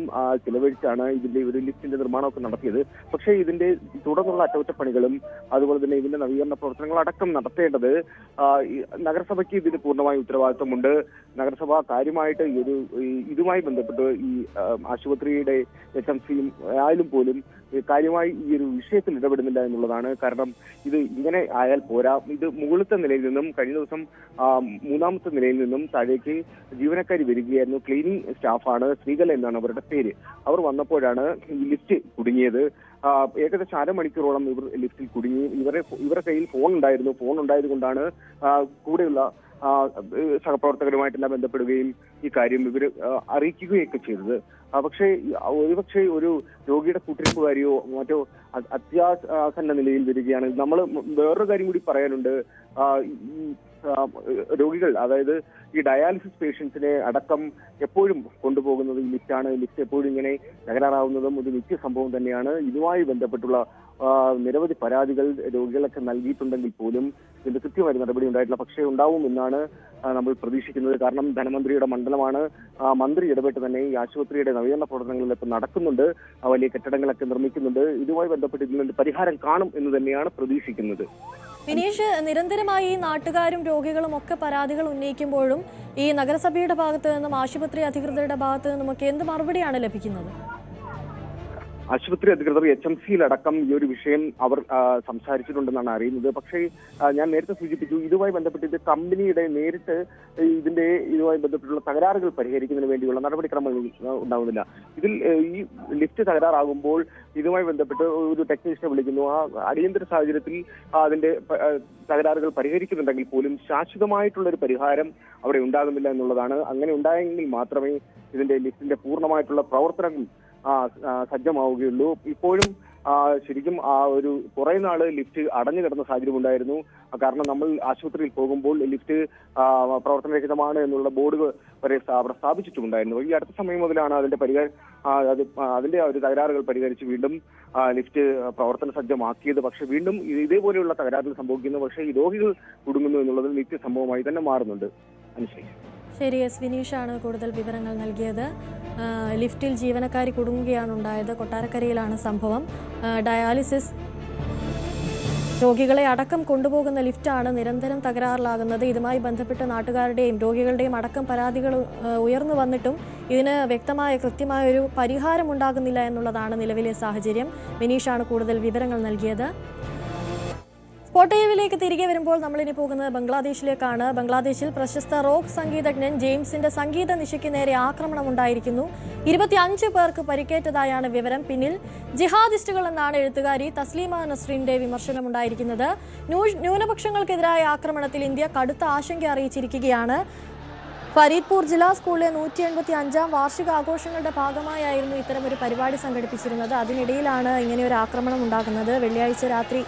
ചിലവഴിച്ചാണ് ഇതിന്റെ ഒരു ലിഫ്റ്റിന്റെ നിർമ്മാണമൊക്കെ നടത്തിയത്. പക്ഷേ ഇതിന്റെ തുടർന്നുള്ള അറ്റകുറ്റപ്പണികളും അതുപോലെ തന്നെ ഇതിന്റെ നവീകരണ പ്രവർത്തനങ്ങളടക്കം നടത്തേണ്ടത് നഗരസഭയ്ക്ക് ഇതിന് പൂർണ്ണമായ ഉത്തരവാദിത്വമുണ്ട്. നഗരസഭ കാര്യമായിട്ട് ഇതുമായി ബന്ധപ്പെട്ട് ഈ ആശുപത്രിയുടെ HMCയും ആയാലും പോലും കാര്യമായി ഈ ഒരു വിഷയത്തിൽ ഇടപെടുന്നില്ല എന്നുള്ളതാണ്. കാരണം ഇത് ഇങ്ങനെ ആയാൽ പോരാ. ഇത് മുകളിലത്തെ നിലയിൽ നിന്നും കഴിഞ്ഞ ദിവസം 3ാമത്തെ നിലയിൽ നിന്നും താഴേക്ക് ജീവനക്കാരി വരികയായിരുന്നു. ക്ലീനിങ് സ്റ്റാഫാണ്, സ്ത്രീകൾ എന്നാണ് അവരുടെ പേര്. അവർ വന്നപ്പോഴാണ് ഈ ലിഫ്റ്റ് കുടുങ്ങിയത്. ഏകദേശം അരമണിക്കൂറോളം ഇവർ ലിഫ്റ്റിൽ കുടുങ്ങി. ഇവരുടെ കയ്യിൽ ഫോൺ ഉണ്ടായിരുന്നു. ഫോൺ ഉണ്ടായത് കൊണ്ടാണ് കൂടെയുള്ള സഹപ്രവർത്തകരുമായിട്ടെല്ലാം ബന്ധപ്പെടുകയും ഈ കാര്യം ഇവർ അറിയിക്കുകയൊക്കെ ചെയ്തത്. ഒരുപക്ഷെ ഒരു രോഗിയുടെ കൂട്ടിരിപ്പുകാരിയോ മറ്റോ അത്യാസന്ന നിലയിൽ വരികയാണ്. നമ്മൾ വേറൊരു കാര്യം കൂടി പറയാനുണ്ട്. രോഗികൾ, അതായത് ഈ ഡയാലിസിസ് പേഷ്യൻസിനെ അടക്കം എപ്പോഴും കൊണ്ടുപോകുന്നത് ഈ ലിഫ്റ്റാണ്. ലിഫ്റ്റ് എപ്പോഴും ഇങ്ങനെ തകരാറാവുന്നതും ഒരു നിത്യ സംഭവം തന്നെയാണ്. ഇതുമായി ബന്ധപ്പെട്ടുള്ള നിരവധി പരാതികൾ രോഗികളൊക്കെ നൽകിയിട്ടുണ്ടെങ്കിൽ പോലും ഇതിന്റെ കൃത്യമായ നടപടി ഉണ്ടായിട്ടില്ല. പക്ഷേ ഉണ്ടാവും എന്നാണ് നമ്മൾ പ്രതീക്ഷിക്കുന്നത്. കാരണം ധനമന്ത്രിയുടെ മണ്ഡലമാണ്. മന്ത്രി ഇടപെട്ട് തന്നെ ഈ ആശുപത്രിയുടെ നവീകരണ പ്രവർത്തനങ്ങളിലൊക്കെ നടക്കുന്നുണ്ട്. വലിയ കെട്ടിടങ്ങളൊക്കെ നിർമ്മിക്കുന്നുണ്ട്. ഇതുമായി ബന്ധപ്പെട്ട് ഇതിനൊരു പരിഹാരം കാണും എന്ന് തന്നെയാണ് പ്രതീക്ഷിക്കുന്നത്. വിനീഷ്, നിരന്തരമായി നാട്ടുകാരും രോഗികളും ഒക്കെ പരാതികൾ ഉന്നയിക്കുമ്പോഴും ഈ നഗരസഭയുടെ ഭാഗത്ത് നിന്നും ആശുപത്രി അധികൃതരുടെ ഭാഗത്ത് നിന്നും ഒക്കെ എന്ത് മറുപടിയാണ് ലഭിക്കുന്നത്? ആശുപത്രി അധികൃതർ HMCയിലടക്കം ഈ ഒരു വിഷയം അവർ സംസാരിച്ചിട്ടുണ്ടെന്നാണ് അറിയുന്നത്. പക്ഷേ ഞാൻ നേരത്തെ സൂചിപ്പിച്ചു, ഇതുമായി ബന്ധപ്പെട്ട് ഇത് കമ്പനിയുടെ നേരിട്ട് ഇതുമായി ബന്ധപ്പെട്ടുള്ള തകരാറുകൾ പരിഹരിക്കുന്നതിന് വേണ്ടിയുള്ള നടപടിക്രമങ്ങൾ ഉണ്ടാവുന്നില്ല. ഇതിൽ ഈ ലിഫ്റ്റ് തകരാറാകുമ്പോൾ ഇതുമായി ബന്ധപ്പെട്ട് ഒരു ടെക്നീഷ്യനെ വിളിക്കുന്നു. ആ അടിയന്തര സാഹചര്യത്തിൽ അതിന്റെ തകരാറുകൾ പരിഹരിക്കുന്നുണ്ടെങ്കിൽ പോലും ശാശ്വതമായിട്ടുള്ള ഒരു പരിഹാരം അവിടെ ഉണ്ടാകുന്നില്ല എന്നുള്ളതാണ്. അങ്ങനെ ഉണ്ടായെങ്കിൽ മാത്രമേ ഇതിന്റെ ലിഫ്റ്റിന്റെ പൂർണ്ണമായിട്ടുള്ള പ്രവർത്തനം സജ്ജമാവുകയുള്ളൂ. ഇപ്പോഴും ശരിക്കും ഒരു കുറെ നാള് ലിഫ്റ്റ് അടഞ്ഞു കിടന്ന സാഹചര്യം ഉണ്ടായിരുന്നു. കാരണം നമ്മൾ ആശുപത്രിയിൽ പോകുമ്പോൾ ലിഫ്റ്റ് പ്രവർത്തനരഹിതമാണ് എന്നുള്ള ബോർഡ് വരെ അവിടെ സ്ഥാപിച്ചിട്ടുണ്ടായിരുന്നു. ഈ അടുത്ത സമയം മുതലാണ് അതിന്റെ ഒരു തകരാറുകൾ പരിഹരിച്ച് വീണ്ടും ലിഫ്റ്റ് പ്രവർത്തന സജ്ജമാക്കിയത്. പക്ഷെ വീണ്ടും ഇതേപോലെയുള്ള തകരാറുകൾ സംഭവിക്കുന്നു. പക്ഷേ ഈ രോഗികൾ കുടുങ്ങുന്നു എന്നുള്ളത് നിത്യ സംഭവമായി തന്നെ മാറുന്നുണ്ട്. അനുശ്രീ. ശരി, എസ് വിനീഷാണ് കൂടുതൽ വിവരങ്ങൾ നൽകിയത്. ലിഫ്റ്റിൽ ജീവനക്കാരി കുടുങ്ങുകയാണ് ഉണ്ടായത്. കൊട്ടാരക്കരയിലാണ് സംഭവം. ഡയാലിസിസ് രോഗികളെ അടക്കം കൊണ്ടുപോകുന്ന ലിഫ്റ്റാണ് നിരന്തരം തകരാറിലാകുന്നത്. ഇതുമായി ബന്ധപ്പെട്ട് നാട്ടുകാരുടെയും രോഗികളുടെയും അടക്കം പരാതികൾ ഉയർന്നു വന്നിട്ടും ഇതിന് വ്യക്തമായ കൃത്യമായ ഒരു പരിഹാരം ഉണ്ടാകുന്നില്ല എന്നുള്ളതാണ് നിലവിലെ സാഹചര്യം. വിനീഷാണ് കൂടുതൽ വിവരങ്ങൾ നൽകിയത്. സ്പോട്ട് ലൈവിലേക്ക് തിരികെ വരുമ്പോൾ നമ്മളിനി പോകുന്നത് ബംഗ്ലാദേശിലേക്കാണ്. ബംഗ്ലാദേശിൽ പ്രശസ്ത റോക്ക് സംഗീതജ്ഞൻ ജെയിംസിന്റെ സംഗീത നിശയ്ക്ക് നേരെ ആക്രമണം ഉണ്ടായിരിക്കുന്നു. 25 പേർക്ക് പരിക്കേറ്റതായാണ് വിവരം. പിന്നിൽ ജിഹാദിസ്റ്റുകൾ എന്നാണ് എഴുത്തുകാരി തസ്ലീമ നസ്രീന്റെ വിമർശനമുണ്ടായിരിക്കുന്നത്. ന്യൂനപക്ഷങ്ങൾക്കെതിരായ ആക്രമണത്തിൽ ഇന്ത്യ കടുത്ത ആശങ്ക അറിയിച്ചിരിക്കുകയാണ്. ഫരീദ്പൂർ ജില്ലാ സ്കൂളിലെ 185ാം വാർഷികാഘോഷങ്ങളുടെ ഭാഗമായായിരുന്നു ഇത്തരമൊരു പരിപാടി സംഘടിപ്പിച്ചിരുന്നത്. അതിനിടയിലാണ് ഇങ്ങനെയൊരു ആക്രമണം ഉണ്ടാകുന്നത്. വെള്ളിയാഴ്ച രാത്രി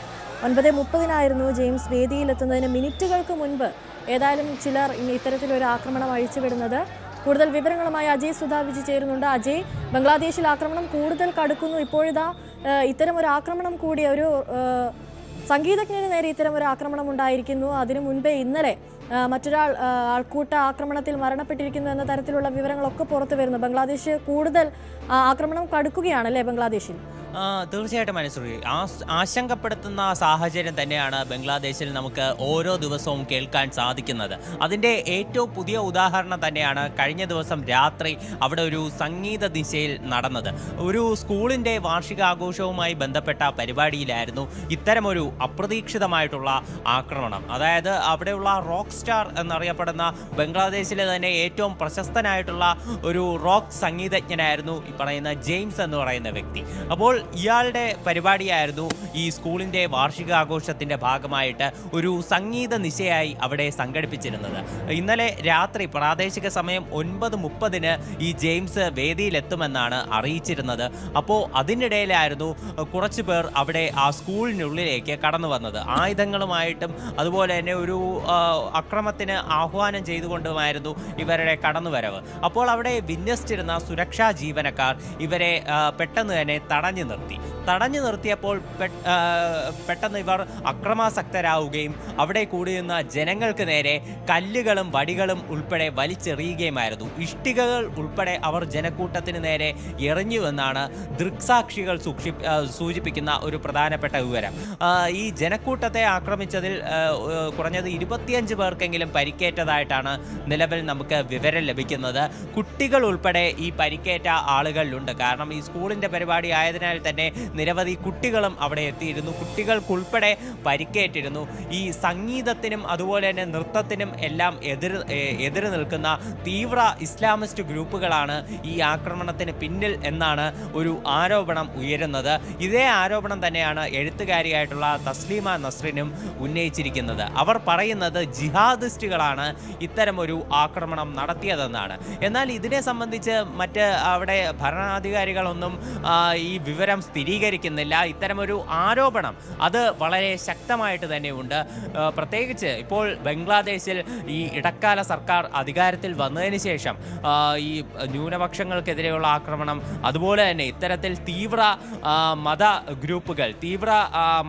9:30 ജെയിംസ് വേദിയിലെത്തുന്നതിന് മിനിറ്റുകൾക്ക് മുൻപ് ഏതായാലും ചിലർ ഇത്തരത്തിലൊരു ആക്രമണം അഴിച്ചുവിടുന്നത്. കൂടുതൽ വിവരങ്ങളുമായി അജയ് സുധാവിജി ചേരുന്നുണ്ട്. അജയ്, ബംഗ്ലാദേശിൽ ആക്രമണം കൂടുതൽ കടുക്കുന്നു. ഇപ്പോഴിതാ ഇത്തരമൊരു ആക്രമണം കൂടി ഒരു സംഗീതജ്ഞന് നേരെ ഇത്തരമൊരു ആക്രമണം ഉണ്ടായിരിക്കുന്നു. അതിനു മുൻപേ ഇന്നലെ മറ്റൊരാൾ ആൾക്കൂട്ട ആക്രമണത്തിൽ മരണപ്പെട്ടിരിക്കുന്നു എന്ന തരത്തിലുള്ള വിവരങ്ങളൊക്കെ പുറത്തു വരുന്നു. ബംഗ്ലാദേശ് കൂടുതൽ ആക്രമണം കടുക്കുകയാണല്ലേ ബംഗ്ലാദേശിൽ? തീർച്ചയായിട്ടും അനുശ്രീ, ആശങ്കപ്പെടുത്തുന്ന സാഹചര്യം തന്നെയാണ് ബംഗ്ലാദേശിൽ നമുക്ക് ഓരോ ദിവസവും കേൾക്കാൻ സാധിക്കുന്നത്. അതിൻ്റെ ഏറ്റവും പുതിയ ഉദാഹരണം തന്നെയാണ് കഴിഞ്ഞ ദിവസം രാത്രി അവിടെ ഒരു സംഗീത ദിശയിൽ നടന്നത്. ഒരു സ്കൂളിൻ്റെ വാർഷികാഘോഷവുമായി ബന്ധപ്പെട്ട പരിപാടിയിലായിരുന്നു ഇത്തരമൊരു അപ്രതീക്ഷിതമായിട്ടുള്ള ആക്രമണം. അതായത് അവിടെയുള്ള റോക്ക് സ്റ്റാർ എന്നറിയപ്പെടുന്ന ബംഗ്ലാദേശിലെ തന്നെ ഏറ്റവും പ്രശസ്തനായിട്ടുള്ള ഒരു റോക്ക് സംഗീതജ്ഞനായിരുന്നു ഈ പറയുന്ന ജെയിംസ് എന്ന് പറയുന്ന വ്യക്തി. അപ്പോൾ ഇയാളുടെ പരിപാടിയായിരുന്നു ഈ സ്കൂളിൻ്റെ വാർഷികാഘോഷത്തിൻ്റെ ഭാഗമായിട്ട് ഒരു സംഗീത നിശയായി അവിടെ സംഘടിപ്പിച്ചിരുന്നത്. ഇന്നലെ രാത്രി പ്രാദേശിക സമയം 9:30 ഈ ജെയിംസ് വേദിയിലെത്തുമെന്നാണ് അറിയിച്ചിരുന്നത്. അപ്പോൾ അതിനിടയിലായിരുന്നു കുറച്ച് പേർ അവിടെ ആ സ്കൂളിനുള്ളിലേക്ക് കടന്നു വന്നത്. ആയുധങ്ങളുമായിട്ടും അതുപോലെ തന്നെ ഒരു അക്രമത്തിന് ആഹ്വാനം ചെയ്തുകൊണ്ടുമായിരുന്നു ഇവരുടെ കടന്നുവരവ്. അപ്പോൾ അവിടെ വിന്യസിച്ചിരുന്ന സുരക്ഷാ ജീവനക്കാർ ഇവരെ പെട്ടെന്ന് തന്നെ തടഞ്ഞു നിർത്തി. തടഞ്ഞു നിർത്തിയപ്പോൾ പെട്ടെന്ന് ഇവർ അക്രമാസക്തരാവുകയും അവിടെ കൂടിയുന്ന ജനങ്ങൾക്ക് നേരെ കല്ലുകളും വടികളും ഉൾപ്പെടെ വലിച്ചെറിയുകയുമായിരുന്നു. ഇഷ്ടികകൾ ഉൾപ്പെടെ അവർ ജനക്കൂട്ടത്തിന് നേരെ എറിഞ്ഞുവെന്നാണ് ദൃക്സാക്ഷികൾ സൂചിപ്പിക്കുന്ന ഒരു പ്രധാനപ്പെട്ട വിവരം. ഈ ജനക്കൂട്ടത്തെ ആക്രമിച്ചതിൽ കുറഞ്ഞത് 25 പേർക്കെങ്കിലും പരിക്കേറ്റതായിട്ടാണ് നിലവിൽ നമുക്ക് വിവരം ലഭിക്കുന്നത്. കുട്ടികൾ ഉൾപ്പെടെ ഈ പരിക്കേറ്റ ആളുകളിലുണ്ട്. കാരണം ഈ സ്കൂളിൻ്റെ പരിപാടി ആയതിനാൽ തന്നെ നിരവധി കുട്ടികളും അവിടെ എത്തിയിരുന്നു. കുട്ടികൾക്കുൾപ്പെടെ പരിക്കേറ്റിരുന്നു. ഈ സംഗീതത്തിനും അതുപോലെ തന്നെ നൃത്തത്തിനും എല്ലാം എതിര് നിൽക്കുന്ന തീവ്ര ഇസ്ലാമിസ്റ്റ് ഗ്രൂപ്പുകളാണ് ഈ ആക്രമണത്തിന് പിന്നിൽ എന്നാണ് ഒരു ആരോപണം ഉയരുന്നത്. ഇതേ ആരോപണം തന്നെയാണ് എഴുത്തുകാരിയായിട്ടുള്ള തസ്ലീമ നസ്രിനും ഉന്നയിച്ചിരിക്കുന്നത്. അവർ പറയുന്നത് ജിഹാദിസ്റ്റുകളാണ് ഇത്തരമൊരു ആക്രമണം നടത്തിയതെന്നാണ്. എന്നാൽ ഇതിനെ സംബന്ധിച്ച് മറ്റ് അവിടെ ഭരണാധികാരികളൊന്നും ഈ വിവരം സ്ഥിരീകരിക്കുന്നില്ല. ഇത്തരമൊരു ആരോപണം അത് വളരെ ശക്തമായിട്ട് തന്നെയുണ്ട്. പ്രത്യേകിച്ച് ഇപ്പോൾ ബംഗ്ലാദേശിൽ ഈ ഇടക്കാല സർക്കാർ അധികാരത്തിൽ വന്നതിന് ശേഷം ഈ ന്യൂനപക്ഷങ്ങൾക്കെതിരെയുള്ള ആക്രമണം, അതുപോലെ തന്നെ ഇത്തരത്തിൽ തീവ്ര മത ഗ്രൂപ്പുകൾ, തീവ്ര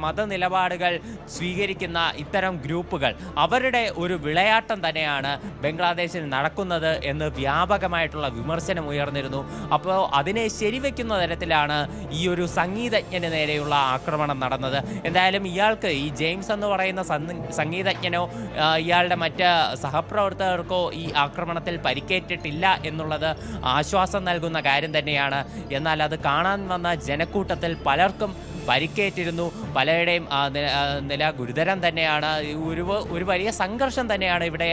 മത നിലപാടുകൾ സ്വീകരിക്കുന്ന ഇത്തരം ഗ്രൂപ്പുകൾ, അവരുടെ ഒരു വിളയാട്ടം തന്നെയാണ് ബംഗ്ലാദേശിൽ നടക്കുന്നത് എന്ന് വ്യാപകമായിട്ടുള്ള വിമർശനം ഉയർന്നിരുന്നു. അപ്പോൾ അതിനെ ശരിവെക്കുന്ന തരത്തിലാണ് ഈ ഒരു സംഗീതജ്ഞന് നേരെയുള്ള ആക്രമണം നടന്നത്. എന്തായാലും ഇയാൾക്ക്, ഈ ജെയിംസ് എന്ന് പറയുന്ന സംഗീതജ്ഞനോ ഇയാളുടെ മറ്റ് സഹപ്രവർത്തകർക്കോ ഈ ആക്രമണത്തിൽ പരിക്കേറ്റിട്ടില്ല എന്നുള്ളത് ആശ്വാസം നൽകുന്ന കാര്യം തന്നെയാണ്. എന്നാൽ അത് കാണാൻ വന്ന ജനക്കൂട്ടത്തിൽ പലർക്കും പരിക്കേറ്റിരുന്നു. പലരുടെയും നില ഗുരുതരം തന്നെയാണ്. ഒരു വലിയ സംഘർഷം തന്നെയാണ് ഇവിടെ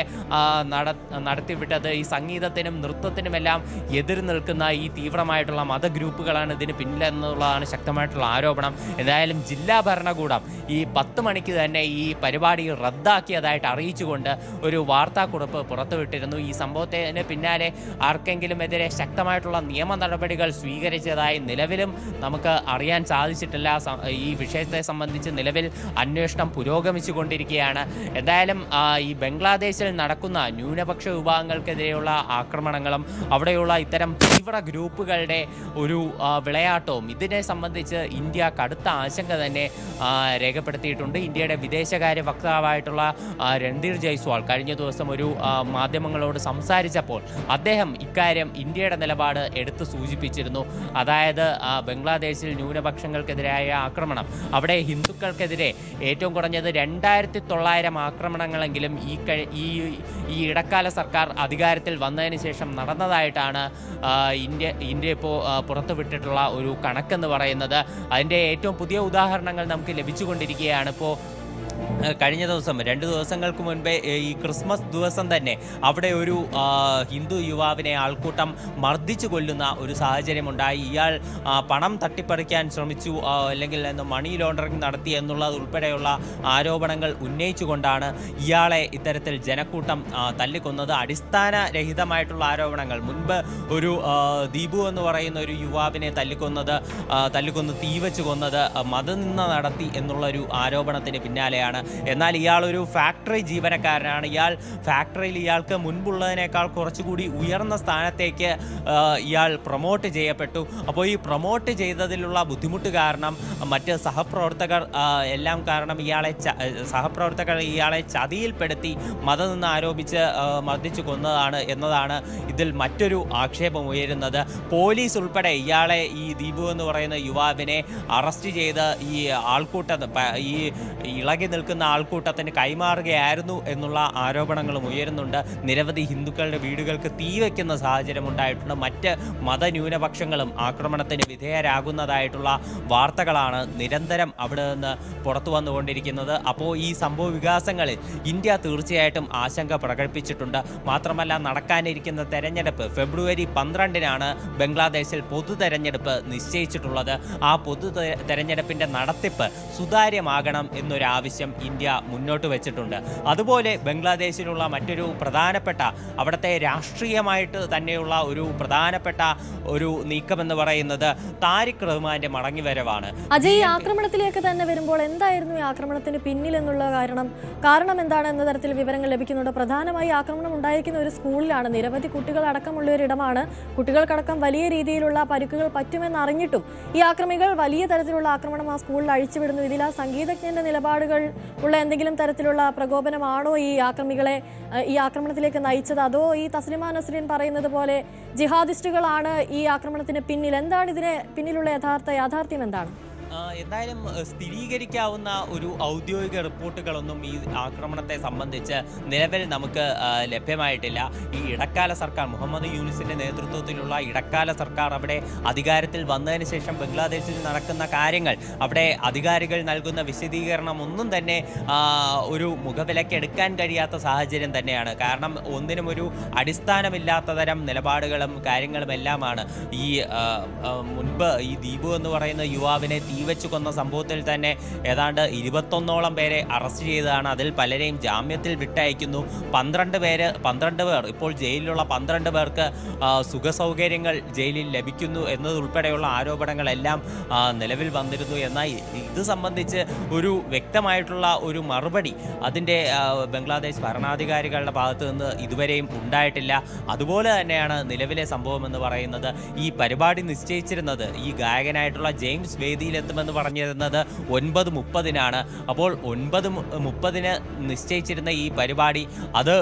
നടത്തിവിട്ടത്. ഈ സംഗീതത്തിനും നൃത്തത്തിനുമെല്ലാം എതിര് നിൽക്കുന്ന ഈ തീവ്രമായിട്ടുള്ള മതഗ്രൂപ്പുകളാണ് ഇതിന് പിന്നിലെന്നുള്ളതാണ് ശക്തമായിട്ടുള്ള ആരോപണം. എന്തായാലും ജില്ലാ ഭരണകൂടം ഈ 10 മണിക്ക് തന്നെ ഈ പരിപാടി റദ്ദാക്കിയതായിട്ട് അറിയിച്ചുകൊണ്ട് ഒരു വാർത്താക്കുറിപ്പ് പുറത്തുവിട്ടിരുന്നു. ഈ സംഭവത്തിന് പിന്നാലെ ആർക്കെങ്കിലും എതിരെ ശക്തമായിട്ടുള്ള നിയമ നടപടികൾ സ്വീകരിച്ചതായി നിലവിലും നമുക്ക് അറിയാൻ സാധിച്ചിട്ടില്ല. ഈ വിഷയത്തെ സംബന്ധിച്ച് നിലവിൽ അന്വേഷണം പുരോഗമിച്ചു കൊണ്ടിരിക്കുകയാണ്. എന്തായാലും ഈ ബംഗ്ലാദേശിൽ നടക്കുന്ന ന്യൂനപക്ഷ വിഭാഗങ്ങൾക്കെതിരെയുള്ള ആക്രമണങ്ങളും അവിടെയുള്ള ഇത്തരം തീവ്ര ഗ്രൂപ്പുകളുടെ ഒരു വിളയാട്ടവും ഇതിനെ സംബന്ധിച്ച് ഇന്ത്യ കടുത്ത ആശങ്ക തന്നെ രേഖപ്പെടുത്തിയിട്ടുണ്ട്. ഇന്ത്യയുടെ വിദേശകാര്യ വക്താവായിട്ടുള്ള രൺധീർ ജയ്സ്വാൾ കഴിഞ്ഞ ദിവസം ഒരു മാധ്യമങ്ങളോട് സംസാരിച്ചപ്പോൾ അദ്ദേഹം ഇക്കാര്യം ഇന്ത്യയുടെ നിലപാട് എടുത്തു സൂചിപ്പിച്ചിരുന്നു. അതായത് ബംഗ്ലാദേശിൽ ന്യൂനപക്ഷങ്ങൾക്കെതിരായ ആക്രമണം, അവിടെ ഹിന്ദുക്കൾക്കെതിരെ ഏറ്റവും കുറഞ്ഞത് 2900 ആക്രമണങ്ങളെങ്കിലും ഈ ഇടക്കാല സർക്കാർ അധികാരത്തിൽ വന്നതിന് ശേഷം നടന്നതായിട്ടാണ് ഇന്ത്യ ഇപ്പോൾ പുറത്തുവിട്ടിട്ടുള്ള ഒരു കണക്കെന്ന് പറയുന്നത്. അതിൻ്റെ ഏറ്റവും പുതിയ ഉദാഹരണങ്ങൾ നമുക്ക് ലഭിച്ചുകൊണ്ടിരിക്കുകയാണ്. ഇപ്പോൾ കഴിഞ്ഞ ദിവസം 2 ദിവസങ്ങൾക്ക് മുൻപേ ഈ ക്രിസ്മസ് ദിവസം തന്നെ അവിടെ ഒരു ഹിന്ദു യുവാവിനെ ആൾക്കൂട്ടം മർദ്ദിച്ചു കൊല്ലുന്ന ഒരു സാഹചര്യമുണ്ടായി. ഇയാൾ പണം തട്ടിപ്പറിക്കാൻ ശ്രമിച്ചു, അല്ലെങ്കിൽ മണി ലോണ്ടറിങ് നടത്തി എന്നുള്ളത് ഉൾപ്പെടെയുള്ള ആരോപണങ്ങൾ ഉന്നയിച്ചുകൊണ്ടാണ് ഇയാളെ ഇത്തരത്തിൽ ജനക്കൂട്ടം തല്ലിക്കൊന്നത്. അടിസ്ഥാനരഹിതമായിട്ടുള്ള ആരോപണങ്ങൾ. മുൻപ് ഒരു ദീപു എന്ന് പറയുന്ന ഒരു യുവാവിനെ തല്ലിക്കൊന്ന് തീവച്ച് കൊന്നത് മതനിന്ദ നടത്തി എന്നുള്ളൊരു ആരോപണത്തിന് പിന്നാലെയാണ്. എന്നാൽ ഇയാൾ ഒരു ഫാക്ടറി ജീവനക്കാരനാണ്. ഇയാൾക്ക് മുൻപുള്ളതിനേക്കാൾ കുറച്ചുകൂടി ഉയർന്ന സ്ഥാനത്തേക്ക് ഇയാൾ പ്രൊമോട്ട് ചെയ്യപ്പെട്ടു. അപ്പോൾ ഈ പ്രൊമോട്ട് ചെയ്തതിലുള്ള ബുദ്ധിമുട്ട് കാരണം മറ്റ് സഹപ്രവർത്തകർ എല്ലാം കാരണം സഹപ്രവർത്തകർ ഇയാളെ ചതിയിൽപ്പെടുത്തി മതനിന്ദ ആരോപിച്ച് മർദ്ദിച്ചു കൊന്നതാണ് എന്നതാണ് ഇതിൽ മറ്റൊരു ആക്ഷേപം ഉയരുന്നത്. പോലീസ് ഉൾപ്പെടെ ഇയാളെ, ഈ ദീപു എന്ന് പറയുന്ന യുവാവിനെ അറസ്റ്റ് ചെയ്ത് ഈ ഈ ഇളകി നിൽക്കുന്ന ആൾക്കൂട്ടത്തിന് കൈമാറുകയായിരുന്നു എന്നുള്ള ആരോപണങ്ങളും ഉയരുന്നുണ്ട്. നിരവധി ഹിന്ദുക്കളുടെ വീടുകൾക്ക് തീവയ്ക്കുന്ന സാഹചര്യം ഉണ്ടായിട്ടുണ്ട്. മറ്റ് മതന്യൂനപക്ഷങ്ങളും ആക്രമണത്തിന് വിധേയരാകുന്നതായിട്ടുള്ള വാർത്തകളാണ് നിരന്തരം അവിടെ നിന്ന് പുറത്തു വന്നുകൊണ്ടിരിക്കുന്നത്. അപ്പോൾ ഈ സംഭവ വികാസങ്ങളിൽ ഇന്ത്യ തീർച്ചയായിട്ടും ആശങ്ക പ്രകടിപ്പിച്ചിട്ടുണ്ട്. മാത്രമല്ല, നടക്കാനിരിക്കുന്ന തെരഞ്ഞെടുപ്പ് ഫെബ്രുവരി 12-നാണ് ബംഗ്ലാദേശിൽ പൊതു തെരഞ്ഞെടുപ്പ് നിശ്ചയിച്ചിട്ടുള്ളത്. ആ പൊതു തെരഞ്ഞെടുപ്പിൻ്റെ നടത്തിപ്പ് സുതാര്യമാകണം എന്നൊരാവശ്യം ഇന്ത്യ മുന്നോട്ട് വെച്ചിട്ടുണ്ട്. അതുപോലെ ബംഗ്ലാദേശിലുള്ള മറ്റൊരു പ്രധാനപ്പെട്ട അവിടുത്തെ രാഷ്ട്രീയമായിട്ട് തന്നെയുള്ള ഒരു പ്രധാനപ്പെട്ട ഒരു നീക്കമെന്ന് പറയുന്നത് താരിഖ് റഹ്മാന്റെ മടങ്ങിവരവാണ്. അജയ്, ഈ ആക്രമണത്തിലേക്ക് തന്നെ വരുമ്പോൾ എന്തായിരുന്നു ഈ ആക്രമണത്തിന് പിന്നിൽ എന്നുള്ള കാരണം എന്താണ് എന്ന തരത്തിൽ വിവരങ്ങൾ ലഭിക്കുന്നുണ്ട്. പ്രധാനമായി ആക്രമണം ഉണ്ടായിരിക്കുന്ന ഒരു സ്കൂളിലാണ്. നിരവധി കുട്ടികൾ അടക്കമുള്ള ഒരിടമാണ്. കുട്ടികൾക്കടക്കം വലിയ രീതിയിലുള്ള പരിക്കുകൾ പറ്റുമെന്ന് അറിഞ്ഞിട്ടും ഈ ആക്രമികൾ വലിയ തരത്തിലുള്ള ആക്രമണം ആ സ്കൂളിൽ അഴിച്ചുവിടുന്നു. ഇതിൽ ആ സംഗീതജ്ഞന്റെ നിലപാടുകൾ ഉള്ള എന്തെങ്കിലും തരത്തിലുള്ള പ്രകോപനമാണോ ഈ ആക്രമണത്തിലേക്ക് നയിച്ചത്? അതോ ഈ തസ്ലിമ നസ്രീൻ പറയുന്നത് പോലെ ജിഹാദിസ്റ്റുകളാണ് ഈ ആക്രമണത്തിന് പിന്നിൽ? എന്താണ് ഇതിന് പിന്നിലുള്ള യാഥാർത്ഥ്യം എന്താണ്? എന്തായാലും സ്ഥിരീകരിക്കാവുന്ന ഒരു ഔദ്യോഗിക റിപ്പോർട്ടുകളൊന്നും ഈ ആക്രമണത്തെ സംബന്ധിച്ച് നിലവിൽ നമുക്ക് ലഭ്യമായിട്ടില്ല. ഈ ഇടക്കാല സർക്കാർ, മുഹമ്മദ് യൂനിസിന്റെ നേതൃത്വത്തിലുള്ള ഇടക്കാല സർക്കാർ അവിടെ അധികാരത്തിൽ വന്നതിന് ശേഷം ബംഗ്ലാദേശിൽ നടക്കുന്ന കാര്യങ്ങൾ, അവിടെ അധികാരികൾ നൽകുന്ന വിശദീകരണം ഒന്നും തന്നെ ഒരു മുഖവിലയ്ക്ക് എടുക്കാൻ കഴിയാത്ത സാഹചര്യം തന്നെയാണ്. കാരണം ഒന്നിനും ഒരു അടിസ്ഥാനമില്ലാത്ത തരം നിലപാടുകളും കാര്യങ്ങളും എല്ലാമാണ്. ഈ മുൻപ് ഈ ദീപു എന്ന് പറയുന്ന യുവാവിനെ വെച്ച് കൊന്ന സംഭവത്തിൽ തന്നെ ഏതാണ്ട് 21ഓളം പേരെ അറസ്റ്റ് ചെയ്തതാണ്. അതിൽ പലരെയും ജാമ്യത്തിൽ വിട്ടയക്കുന്നു. 12 പേർ ഇപ്പോൾ ജയിലിലുള്ള 12 പേർക്ക് സുഖസൗകര്യങ്ങൾ ജയിലിൽ ലഭിക്കുന്നു എന്നതുൾപ്പെടെയുള്ള ആരോപണങ്ങളെല്ലാം നിലവിൽ വന്നിരുന്നു. എന്നാൽ ഇത് സംബന്ധിച്ച് ഒരു വ്യക്തമായിട്ടുള്ള ഒരു മറുപടി അതിൻ്റെ ബംഗ്ലാദേശ് ഭരണാധികാരികളുടെ ഭാഗത്തു നിന്ന് ഇതുവരെയും ഉണ്ടായിട്ടില്ല. അതുപോലെ തന്നെയാണ് നിലവിലെ സംഭവം എന്ന് പറയുന്നത്. ഈ പരിപാടി നിശ്ചയിച്ചിരുന്നത്, ഈ ഗായകനായിട്ടുള്ള ജെയിംസ് വേദിയിലെത്തുമെന്ന് പറഞ്ഞിരുന്നത് 9:30-നാണ്. അപ്പോൾ 9:30 നിശ്ചയിച്ചിരുന്ന ഈ പരിപാടി അത്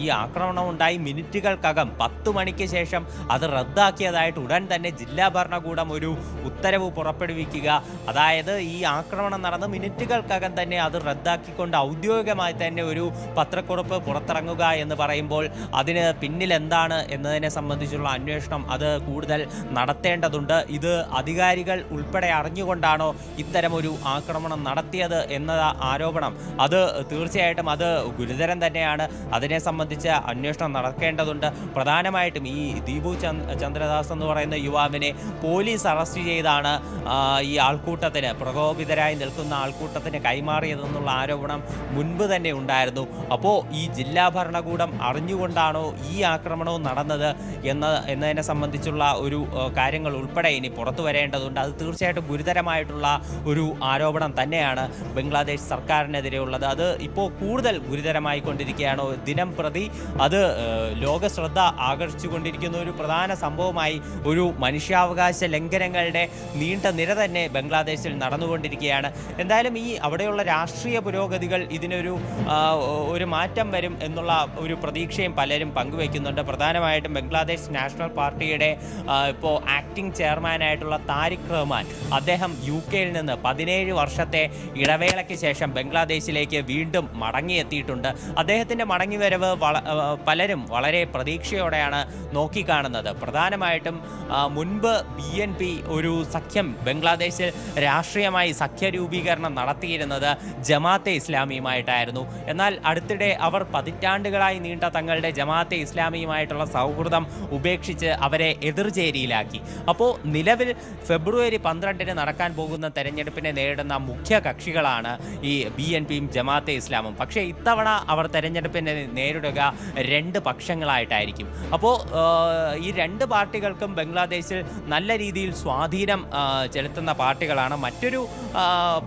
ഈ ആക്രമണം ഉണ്ടായി മിനിറ്റുകൾക്കകം 10 മണിക്ക് ശേഷം അത് റദ്ദാക്കിയതായിട്ട് ഉടൻ തന്നെ ജില്ലാ ഭരണകൂടം ഒരു ഉത്തരവ് പുറപ്പെടുവിക്കുക, അതായത് ഈ ആക്രമണം നടന്ന് മിനിറ്റുകൾക്കകം തന്നെ അത് റദ്ദാക്കിക്കൊണ്ട് ഔദ്യോഗികമായി തന്നെ ഒരു പത്രക്കുറിപ്പ് പുറത്തിറങ്ങുക എന്ന് പറയുമ്പോൾ അതിന് പിന്നിൽ എന്താണ് എന്നതിനെ സംബന്ധിച്ചുള്ള അന്വേഷണം അത് കൂടുതൽ നടത്തേണ്ടതുണ്ട്. ഇത് അധികാരികൾ ഉൾപ്പെടെ അറിഞ്ഞുകൊണ്ടാണോ ഇത്തരമൊരു ആക്രമണം നടത്തിയത് എന്ന ആരോപണം അത് തീർച്ചയായിട്ടും അത് ഗുരുതരം തന്നെയാണ്. അതിനെ സംബന്ധിച്ച് അന്വേഷണം നടക്കേണ്ടതുണ്ട്. പ്രധാനമായിട്ടും ഈ ദീപു ചന്ദ്രദാസ് എന്ന് പറയുന്ന യുവാവിനെ പോലീസ് അറസ്റ്റ് ചെയ്താണ് ഈ ആൾക്കൂട്ടത്തിന്, പ്രകോപിതരായി നിൽക്കുന്ന ആൾക്കൂട്ടത്തിന് കൈമാറിയതെന്നുള്ള ആരോപണം മുൻപ് തന്നെ ഉണ്ടായിരുന്നു. അപ്പോൾ ഈ ജില്ലാ ഭരണകൂടം അറിഞ്ഞുകൊണ്ടാണോ ഈ ആക്രമണവും നടന്നത് എന്നതിനെ സംബന്ധിച്ചുള്ള ഒരു കാര്യങ്ങൾ ഉൾപ്പെടെ ഇനി പുറത്തു വരേണ്ടതുണ്ട്. അത് തീർച്ചയായിട്ടും ഗുരുതരമായിട്ടുള്ള ഒരു ആരോപണം തന്നെയാണ് ബംഗ്ലാദേശ് സർക്കാരിനെതിരെയുള്ളത്. അത് ഇപ്പോൾ കൂടുതൽ ഗുരുതരമായി കൊണ്ടിരിക്കുകയാണ്. ദിനം പ്രതി അത് ലോക ശ്രദ്ധ ആകർഷിച്ചുകൊണ്ടിരിക്കുന്ന ഒരു പ്രധാന സംഭവമായി ഒരു മനുഷ്യാവകാശ ലംഘനങ്ങളുടെ നീണ്ട നിര തന്നെ ബംഗ്ലാദേശിൽ നടന്നുകൊണ്ടിരിക്കുകയാണ്. എന്തായാലും ഈ അവിടെയുള്ള രാഷ്ട്രീയ പുരോഗതികൾ ഇതിനൊരു മാറ്റം വരും എന്നുള്ള ഒരു പ്രതീക്ഷയും പലരും പങ്കുവയ്ക്കുന്നുണ്ട്. പ്രധാനമായിട്ടും ബംഗ്ലാദേശ് നാഷണൽ പാർട്ടിയുടെ ഇപ്പോൾ ആക്ടിംഗ് ചെയർമാനായിട്ടുള്ള താരിഖ് റഹ്മാൻ, അദ്ദേഹം UK-യിൽ നിന്ന് 17 വർഷത്തെ ഇടവേളയ്ക്ക് ശേഷം ബംഗ്ലാദേശിലേക്ക് വീണ്ടും മടങ്ങിയെത്തിയിട്ടുണ്ട്. അദ്ദേഹത്തിൻ്റെ മടങ്ങിവരവ് പലരും വളരെ പ്രതീക്ഷയോടെയാണ് നോക്കിക്കാണുന്നത്. പ്രധാനമായിട്ടും മുൻപ് BNP ഒരു സഖ്യം ബംഗ്ലാദേശിൽ രാഷ്ട്രീയമായി സഖ്യരൂപീകരണം നടത്തിയിരുന്നത് ജമാഅത്തെ ഇസ്ലാമിയുമായിട്ടായിരുന്നു. എന്നാൽ അടുത്തിടെ അവർ പതിറ്റാണ്ടുകളായി നീണ്ട തങ്ങളുടെ ജമാഅത്തെ ഇസ്ലാമിയുമായിട്ടുള്ള സൗഹൃദം ഉപേക്ഷിച്ച് അവരെ എതിർചേരിയിലാക്കി. അപ്പോൾ നിലവിൽ ഫെബ്രുവരി 12-ന് നടക്കാൻ പോകുന്ന തെരഞ്ഞെടുപ്പിനെ നേരിടുന്ന മുഖ്യ കക്ഷികളാണ് ഈ BNPയും ജമാഅത്തെ ഇസ്ലാമും. പക്ഷേ ഇത്തവണ അവർ തെരഞ്ഞെടുപ്പിനെ നേരിടുക 2 പക്ഷങ്ങളായിട്ടായിരിക്കും. അപ്പോൾ ഈ 2 പാർട്ടികൾക്കും ബംഗ്ലാദേശിൽ നല്ല രീതിയിൽ സ്വാധീനം ചെലുത്തുന്ന പാർട്ടികളാണ്. മറ്റൊരു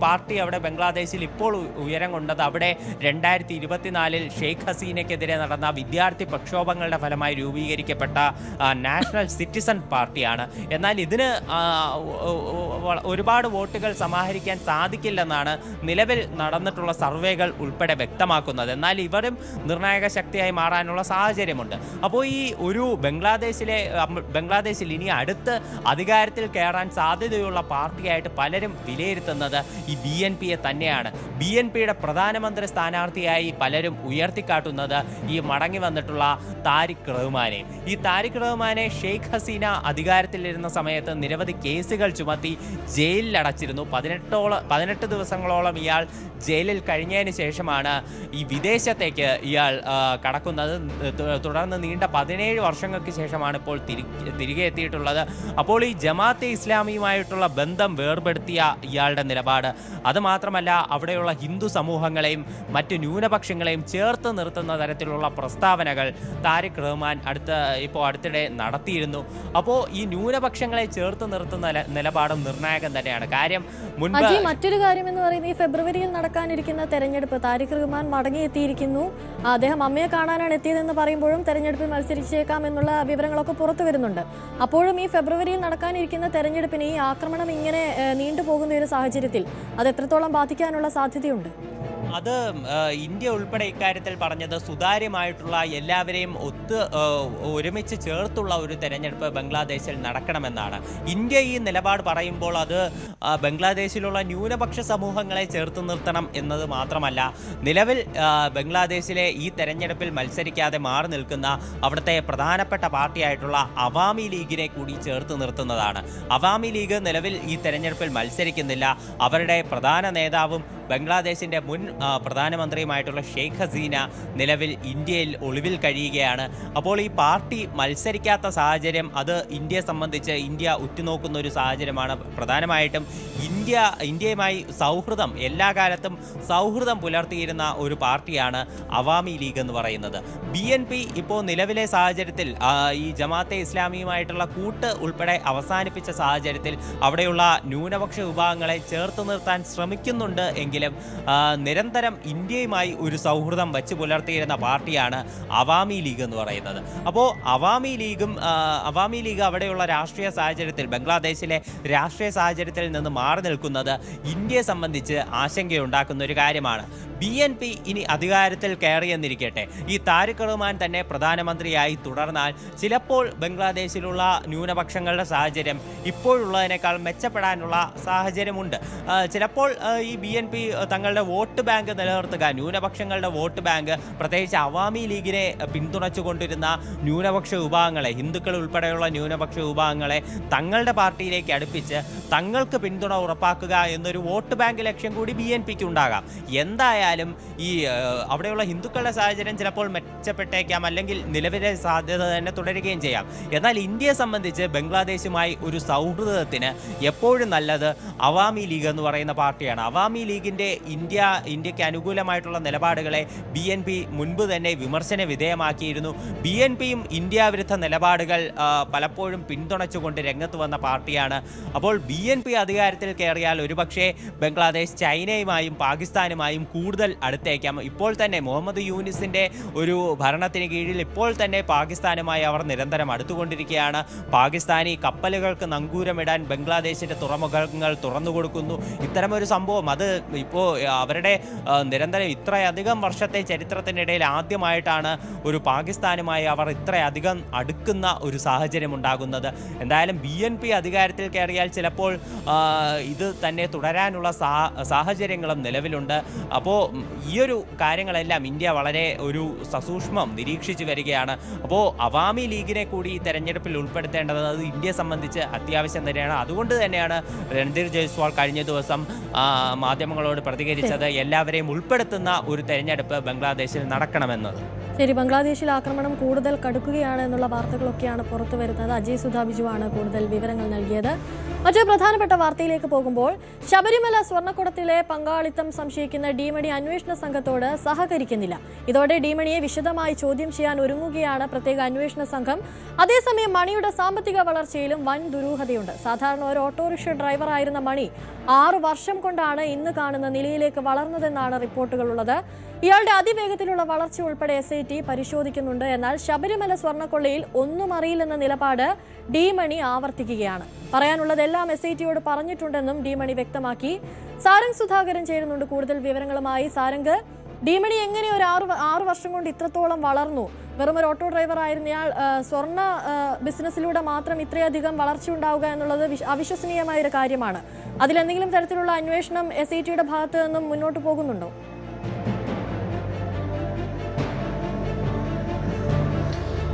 പാർട്ടി അവിടെ ബംഗ്ലാദേശിൽ ഇപ്പോൾ ഉയരം കൊണ്ടത് അവിടെ 2024-ൽ ഷെയ്ഖ് ഹസീനയ്ക്കെതിരെ നടന്ന വിദ്യാർത്ഥി പ്രക്ഷോഭങ്ങളുടെ ഫലമായി രൂപീകരിക്കപ്പെട്ട നാഷണൽ സിറ്റിസൺ പാർട്ടിയാണ്. എന്നാൽ ഇതിന് ഒരുപാട് വോട്ടുകൾ സമാഹരിക്കാൻ സാധിക്കില്ലെന്നാണ് നിലവിൽ നടന്നിട്ടുള്ള സർവേകൾ ഉൾപ്പെടെ വ്യക്തമാക്കുന്നത്. എന്നാൽ ഇവരും നിർണായക ശക്തിയായി മാറാനുള്ള സാഹചര്യമുണ്ട്. അപ്പോൾ ഈ ഒരു ബംഗ്ലാദേശിൽ ഇനി അടുത്ത് അധികാരത്തിൽ കയറാൻ സാധ്യതയുള്ള പാർട്ടിയായിട്ട് പലരും വിലയിരുത്തുന്നത് ഈ BNPയെ തന്നെയാണ്. BNPയുടെ പ്രധാനമന്ത്രി സ്ഥാനാർത്ഥിയായി പലരും ഉയർത്തിക്കാട്ടുന്നത് ഈ മടങ്ങി വന്നിട്ടുള്ള താരിഖ് റഹ്മാനെ. ഈ താരിഖ് റഹ്മാനെ ഷെയ്ഖ് ഹസീന അധികാരത്തിലിരുന്ന സമയത്ത് നിരവധി കേസുകൾ ചുമത്തി ജയിൽ ജയിലിൽ അടച്ചിരുന്നു. 18 ദിവസങ്ങളോളം ഇയാൾ ജയിലിൽ കഴിഞ്ഞതിന് ശേഷമാണ് ഈ വിദേശത്തേക്ക് ഇയാൾ കടക്കുന്നത്. തുടർന്ന് നീണ്ട 17 വർഷങ്ങൾക്ക് ശേഷമാണ് ഇപ്പോൾ തിരികെ എത്തിയിട്ടുള്ളത്. അപ്പോൾ ഈ ജമാഅത്തെ ഇസ്ലാമിയുമായിട്ടുള്ള ബന്ധം വേർപെടുത്തിയ ഇയാളുടെ നിലപാട്, അതുമാത്രമല്ല അവിടെയുള്ള ഹിന്ദു സമൂഹങ്ങളെയും മറ്റ് ന്യൂനപക്ഷങ്ങളെയും ചേർത്ത് നിർത്തുന്ന തരത്തിലുള്ള പ്രസ്താവനകൾ താരിഖ് റഹ്മാൻ അടുത്തിടെ നടത്തിയിരുന്നു. അപ്പോൾ ഈ ന്യൂനപക്ഷങ്ങളെ ചേർത്ത് നിർത്തുന്ന നിലപാടും നിർണായകം തന്നെയാണ്. കാര്യം മറ്റൊരു കാര്യം എന്ന് പറയുന്നത് ഈ ഫെബ്രുവരിയിൽ നടക്കാനിരിക്കുന്ന തെരഞ്ഞെടുപ്പ്, താരിഖ് റഹ്മാൻ മടങ്ങിയെത്തിയിരിക്കുന്നു. അദ്ദേഹം അമ്മയെ കാണാനാണ് എത്തിയതെന്ന് പറയുമ്പോഴും തെരഞ്ഞെടുപ്പിൽ മത്സരിച്ചേക്കാം എന്നുള്ള വിവരങ്ങളൊക്കെ പുറത്തു വരുന്നുണ്ട്. അപ്പോഴും ഈ ഫെബ്രുവരിയിൽ നടക്കാനിരിക്കുന്ന തെരഞ്ഞെടുപ്പിന് ഈ ആക്രമണം ഇങ്ങനെ നീണ്ടുപോകുന്ന ഒരു സാഹചര്യത്തിൽ അത് എത്രത്തോളം ബാധിക്കാനുള്ള സാധ്യതയുണ്ട്? അത് ഇന്ത്യ ഉൾപ്പെടെ ഇക്കാര്യത്തിൽ പറഞ്ഞത് സുതാര്യമായിട്ടുള്ള എല്ലാവരെയും ഒരുമിച്ച് ചേർത്തുള്ള ഒരു തെരഞ്ഞെടുപ്പ് ബംഗ്ലാദേശിൽ നടക്കണമെന്നാണ്. ഇന്ത്യ ഈ നിലപാട് പറയുമ്പോൾ അത് ബംഗ്ലാദേശിലുള്ള ന്യൂനപക്ഷ സമൂഹങ്ങളെ ചേർത്ത് നിർത്തണം എന്നത് മാത്രമല്ല, നിലവിൽ ബംഗ്ലാദേശിലെ ഈ തെരഞ്ഞെടുപ്പിൽ മത്സരിക്കാതെ മാറി നിൽക്കുന്ന അവിടുത്തെ പ്രധാനപ്പെട്ട പാർട്ടിയായിട്ടുള്ള അവാമി ലീഗിനെ കൂടി ചേർത്ത് നിർത്തുന്നതാണ്. അവാമി ലീഗ് നിലവിൽ ഈ തെരഞ്ഞെടുപ്പിൽ മത്സരിക്കുന്നില്ല. അവരുടെ പ്രധാന നേതാവും ബംഗ്ലാദേശിൻ്റെ മുൻ പ്രധാനമന്ത്രിയുമായിട്ടുള്ള ഷെയ്ഖ് ഹസീന നിലവിൽ ഇന്ത്യയിൽ ഒളിവിൽ കഴിയുകയാണ്. അപ്പോൾ ഈ പാർട്ടി മത്സരിക്കാത്ത സാഹചര്യം അത് ഇന്ത്യയെ സംബന്ധിച്ച് ഇന്ത്യ ഉറ്റുനോക്കുന്ന ഒരു സാഹചര്യമാണ്. പ്രധാനമായിട്ടും ഇന്ത്യയുമായി സൗഹൃദം, എല്ലാ കാലത്തും സൗഹൃദം പുലർത്തിയിരുന്ന ഒരു പാർട്ടിയാണ് അവാമി ലീഗ് എന്ന് പറയുന്നത്. BNP ഇപ്പോൾ നിലവിലെ സാഹചര്യത്തിൽ ഈ ജമാഅത്തെ ഇസ്ലാമിയുമായിട്ടുള്ള കൂട്ട് ഉൾപ്പെടെ അവസാനിപ്പിച്ച സാഹചര്യത്തിൽ അവിടെയുള്ള ന്യൂനപക്ഷ വിഭാഗങ്ങളെ ചേർത്ത് നിർത്താൻ ശ്രമിക്കുന്നുണ്ട് എങ്കിലും നിരന്തരം ഇന്ത്യയുമായി ഒരു സൗഹൃദം വച്ച് പുലർത്തിയിരുന്ന പാർട്ടിയാണ് അവാമി ലീഗ് എന്ന് പറയുന്നത്. അപ്പോൾ അവാമി ലീഗ് അവിടെയുള്ള രാഷ്ട്രീയ സാഹചര്യത്തിൽ, ബംഗ്ലാദേശിലെ രാഷ്ട്രീയ സാഹചര്യത്തിൽ നിന്ന് മാറി നിൽക്കുന്നത് ഇന്ത്യയെ സംബന്ധിച്ച് ആശങ്കയുണ്ടാക്കുന്ന ഒരു കാര്യമാണ്. BNP ഇനി അധികാരത്തിൽ കയറിയെന്നിരിക്കട്ടെ, ഈ താരിഖ് റഹ്മാൻ തന്നെ പ്രധാനമന്ത്രിയായി തുടർന്നാൽ ചിലപ്പോൾ ബംഗ്ലാദേശിലുള്ള ന്യൂനപക്ഷങ്ങളുടെ സാഹചര്യം ഇപ്പോഴുള്ളതിനേക്കാൾ മെച്ചപ്പെടാനുള്ള സാഹചര്യമുണ്ട്. ചിലപ്പോൾ ഈ BNP തങ്ങളുടെ വോട്ട് ബാങ്ക് നിലനിർത്തുക, ന്യൂനപക്ഷങ്ങളുടെ വോട്ട് ബാങ്ക്, പ്രത്യേകിച്ച് അവാമി ലീഗിനെ പിന്തുണച്ചുകൊണ്ടിരുന്ന ന്യൂനപക്ഷ വിഭാഗങ്ങളെ, ഹിന്ദുക്കൾ ഉൾപ്പെടെയുള്ള ന്യൂനപക്ഷ വിഭാഗങ്ങളെ തങ്ങളുടെ പാർട്ടിയിലേക്ക് അടുപ്പിച്ച് തങ്ങൾക്ക് പിന്തുണ ഉറപ്പാക്കുക എന്നൊരു വോട്ട് ബാങ്ക് ലക്ഷ്യം കൂടി BNPക്ക് ഉണ്ടാകാം. എന്തായാലും ഈ അവിടെയുള്ള ഹിന്ദുക്കളുടെ സാഹചര്യം ചിലപ്പോൾ മെച്ചപ്പെട്ടേക്കാം, അല്ലെങ്കിൽ നിലവിലെ സാധ്യത തന്നെ തുടരുകയും ചെയ്യാം. എന്നാൽ ഇന്ത്യയെ സംബന്ധിച്ച് ബംഗ്ലാദേശുമായി ഒരു സൗഹൃദത്തിന് എപ്പോഴും നല്ലത് അവാമി ലീഗ് എന്ന് പറയുന്ന പാർട്ടിയാണ്. അവാമി ലീഗിൻ്റെ ഇന്ത്യക്ക് അനുകൂലമായിട്ടുള്ള നിലപാടുകളെ BNP മുൻപ് തന്നെ വിമർശന വിധേയമാക്കിയിരുന്നു. BNPയും ഇന്ത്യ വിരുദ്ധ നിലപാടുകൾ പലപ്പോഴും പിന്തുണച്ചുകൊണ്ട് രംഗത്ത് വന്ന പാർട്ടിയാണ്. അപ്പോൾ BNP അധികാരത്തിൽ കയറിയാൽ ഒരുപക്ഷെ ബംഗ്ലാദേശ് ചൈനയുമായും പാകിസ്ഥാനുമായും കൂടുതൽ അടുത്തേക്കാം. ഇപ്പോൾ തന്നെ മുഹമ്മദ് യൂനിസിൻ്റെ ഒരു ഭരണത്തിന് കീഴിൽ ഇപ്പോൾ തന്നെ പാകിസ്ഥാനുമായി അവർ നിരന്തരം അടുത്തുകൊണ്ടിരിക്കുകയാണ്. പാകിസ്ഥാനി കപ്പലുകൾക്ക് നങ്കൂരമിടാൻ ബംഗ്ലാദേശിൻ്റെ തുറമുഖങ്ങൾ തുറന്നുകൊടുക്കുന്നു. ഇത്തരമൊരു സംഭവം അത് ഇപ്പോൾ അവരുടെ നിരന്തരം ഇത്രയധികം വർഷത്തെ ചരിത്രത്തിനിടയിൽ ആദ്യമായിട്ടാണ് ഒരു പാകിസ്ഥാനുമായി അവർ ഇത്രയധികം അടുക്കുന്ന ഒരു സാഹചര്യം ഉണ്ടാകുന്നത്. എന്തായാലും BNP അധികാരത്തിൽ കയറിയാൽ ചിലപ്പോൾ ഇത് തന്നെ തുടരാനുള്ള സാഹചര്യങ്ങളും നിലവിലുണ്ട്. അപ്പോൾ ഈയൊരു കാര്യങ്ങളെല്ലാം ഇന്ത്യ വളരെ ഒരു സസൂക്ഷ്മം നിരീക്ഷിച്ചു വരികയാണ്. അപ്പോൾ അവാമി ലീഗിനെ കൂടി ഈ തെരഞ്ഞെടുപ്പിൽ ഉൾപ്പെടുത്തേണ്ടത് അത് ഇന്ത്യയെ സംബന്ധിച്ച് അത്യാവശ്യം തന്നെയാണ്. അതുകൊണ്ട് തന്നെയാണ് രൺധീർ ജയ്സ്വാൾ കഴിഞ്ഞ ദിവസം മാധ്യമങ്ങളോട് പ്രതികരിച്ചത് എല്ലാവരെയും ഉൾപ്പെടുത്തുന്ന ഒരു തെരഞ്ഞെടുപ്പ് ബംഗ്ലാദേശിൽ നടക്കണമെന്നത്. ശരി, ബംഗ്ലാദേശിൽ ആക്രമണം കൂടുതൽ കടുക്കുകയാണ് എന്നുള്ള വാർത്തകളൊക്കെയാണ് പുറത്തു വരുന്നത്. അജയ് സുധാ ബിജുവാണ് കൂടുതൽ വിവരങ്ങൾ നൽകിയത്. മറ്റൊരു പ്രധാനപ്പെട്ട വാർത്തയിലേക്ക് പോകുമ്പോൾ, ശബരിമല സ്വർണ്ണക്കുടത്തിലെ പങ്കാളിത്തം സംശയിക്കുന്ന ഡി-മണി അന്വേഷണ സംഘത്തോട് സഹകരിക്കുന്നില്ല. ഇതോടെ ഡി-മണിയെ വിശദമായി ചോദ്യം ചെയ്യാൻ ഒരുങ്ങുകയാണ് പ്രത്യേക അന്വേഷണ സംഘം. അതേസമയം മണിയുടെ സാമ്പത്തിക വളർച്ചയിലും വൻ ദുരൂഹതയുണ്ട്. സാധാരണ ഒരു ഓട്ടോറിക്ഷ ഡ്രൈവറായിരുന്ന മണി 6 വർഷം കൊണ്ടാണ് ഇന്ന് കാണുന്ന നിലയിലേക്ക് വളർന്നതെന്നാണ് റിപ്പോർട്ടുകളുള്ളത്. ഇയാളുടെ അതിവേഗത്തിലുള്ള വളർച്ച ഉൾപ്പെടെ SIT പരിശോധിക്കുന്നുണ്ട്. എന്നാൽ ശബരിമല സ്വർണ്ണക്കൊള്ളയിൽ ഒന്നും അറിയില്ലെന്ന നിലപാട് ഡി-മണി ആവർത്തിക്കുകയാണ്. പറയാനുള്ളതെല്ലാം SITയോട് പറഞ്ഞിട്ടുണ്ടെന്നും ഡി-മണി വ്യക്തമാക്കി. സാരംഗ് സുധാകരൻ ചേരുന്നുണ്ട് കൂടുതൽ വിവരങ്ങളുമായി. സാരംഗ്, ഡി-മണി എങ്ങനെ ഒരു 6 വർഷം കൊണ്ട് ഇത്രത്തോളം വളർന്നു? വെറും ഒരു ഓട്ടോ ഡ്രൈവർ ആയിരുന്നയാൾ സ്വർണ്ണ ബിസിനസ്സിലൂടെ മാത്രം ഇത്രയധികം വളർച്ച ഉണ്ടാവുക എന്നുള്ളത് അവിശ്വസനീയമായ ഒരു കാര്യമാണ്. അതിലെന്തെങ്കിലും തരത്തിലുള്ള അന്വേഷണം SITയുടെ ഭാഗത്ത് നിന്നും മുന്നോട്ട് പോകുന്നുണ്ടോ?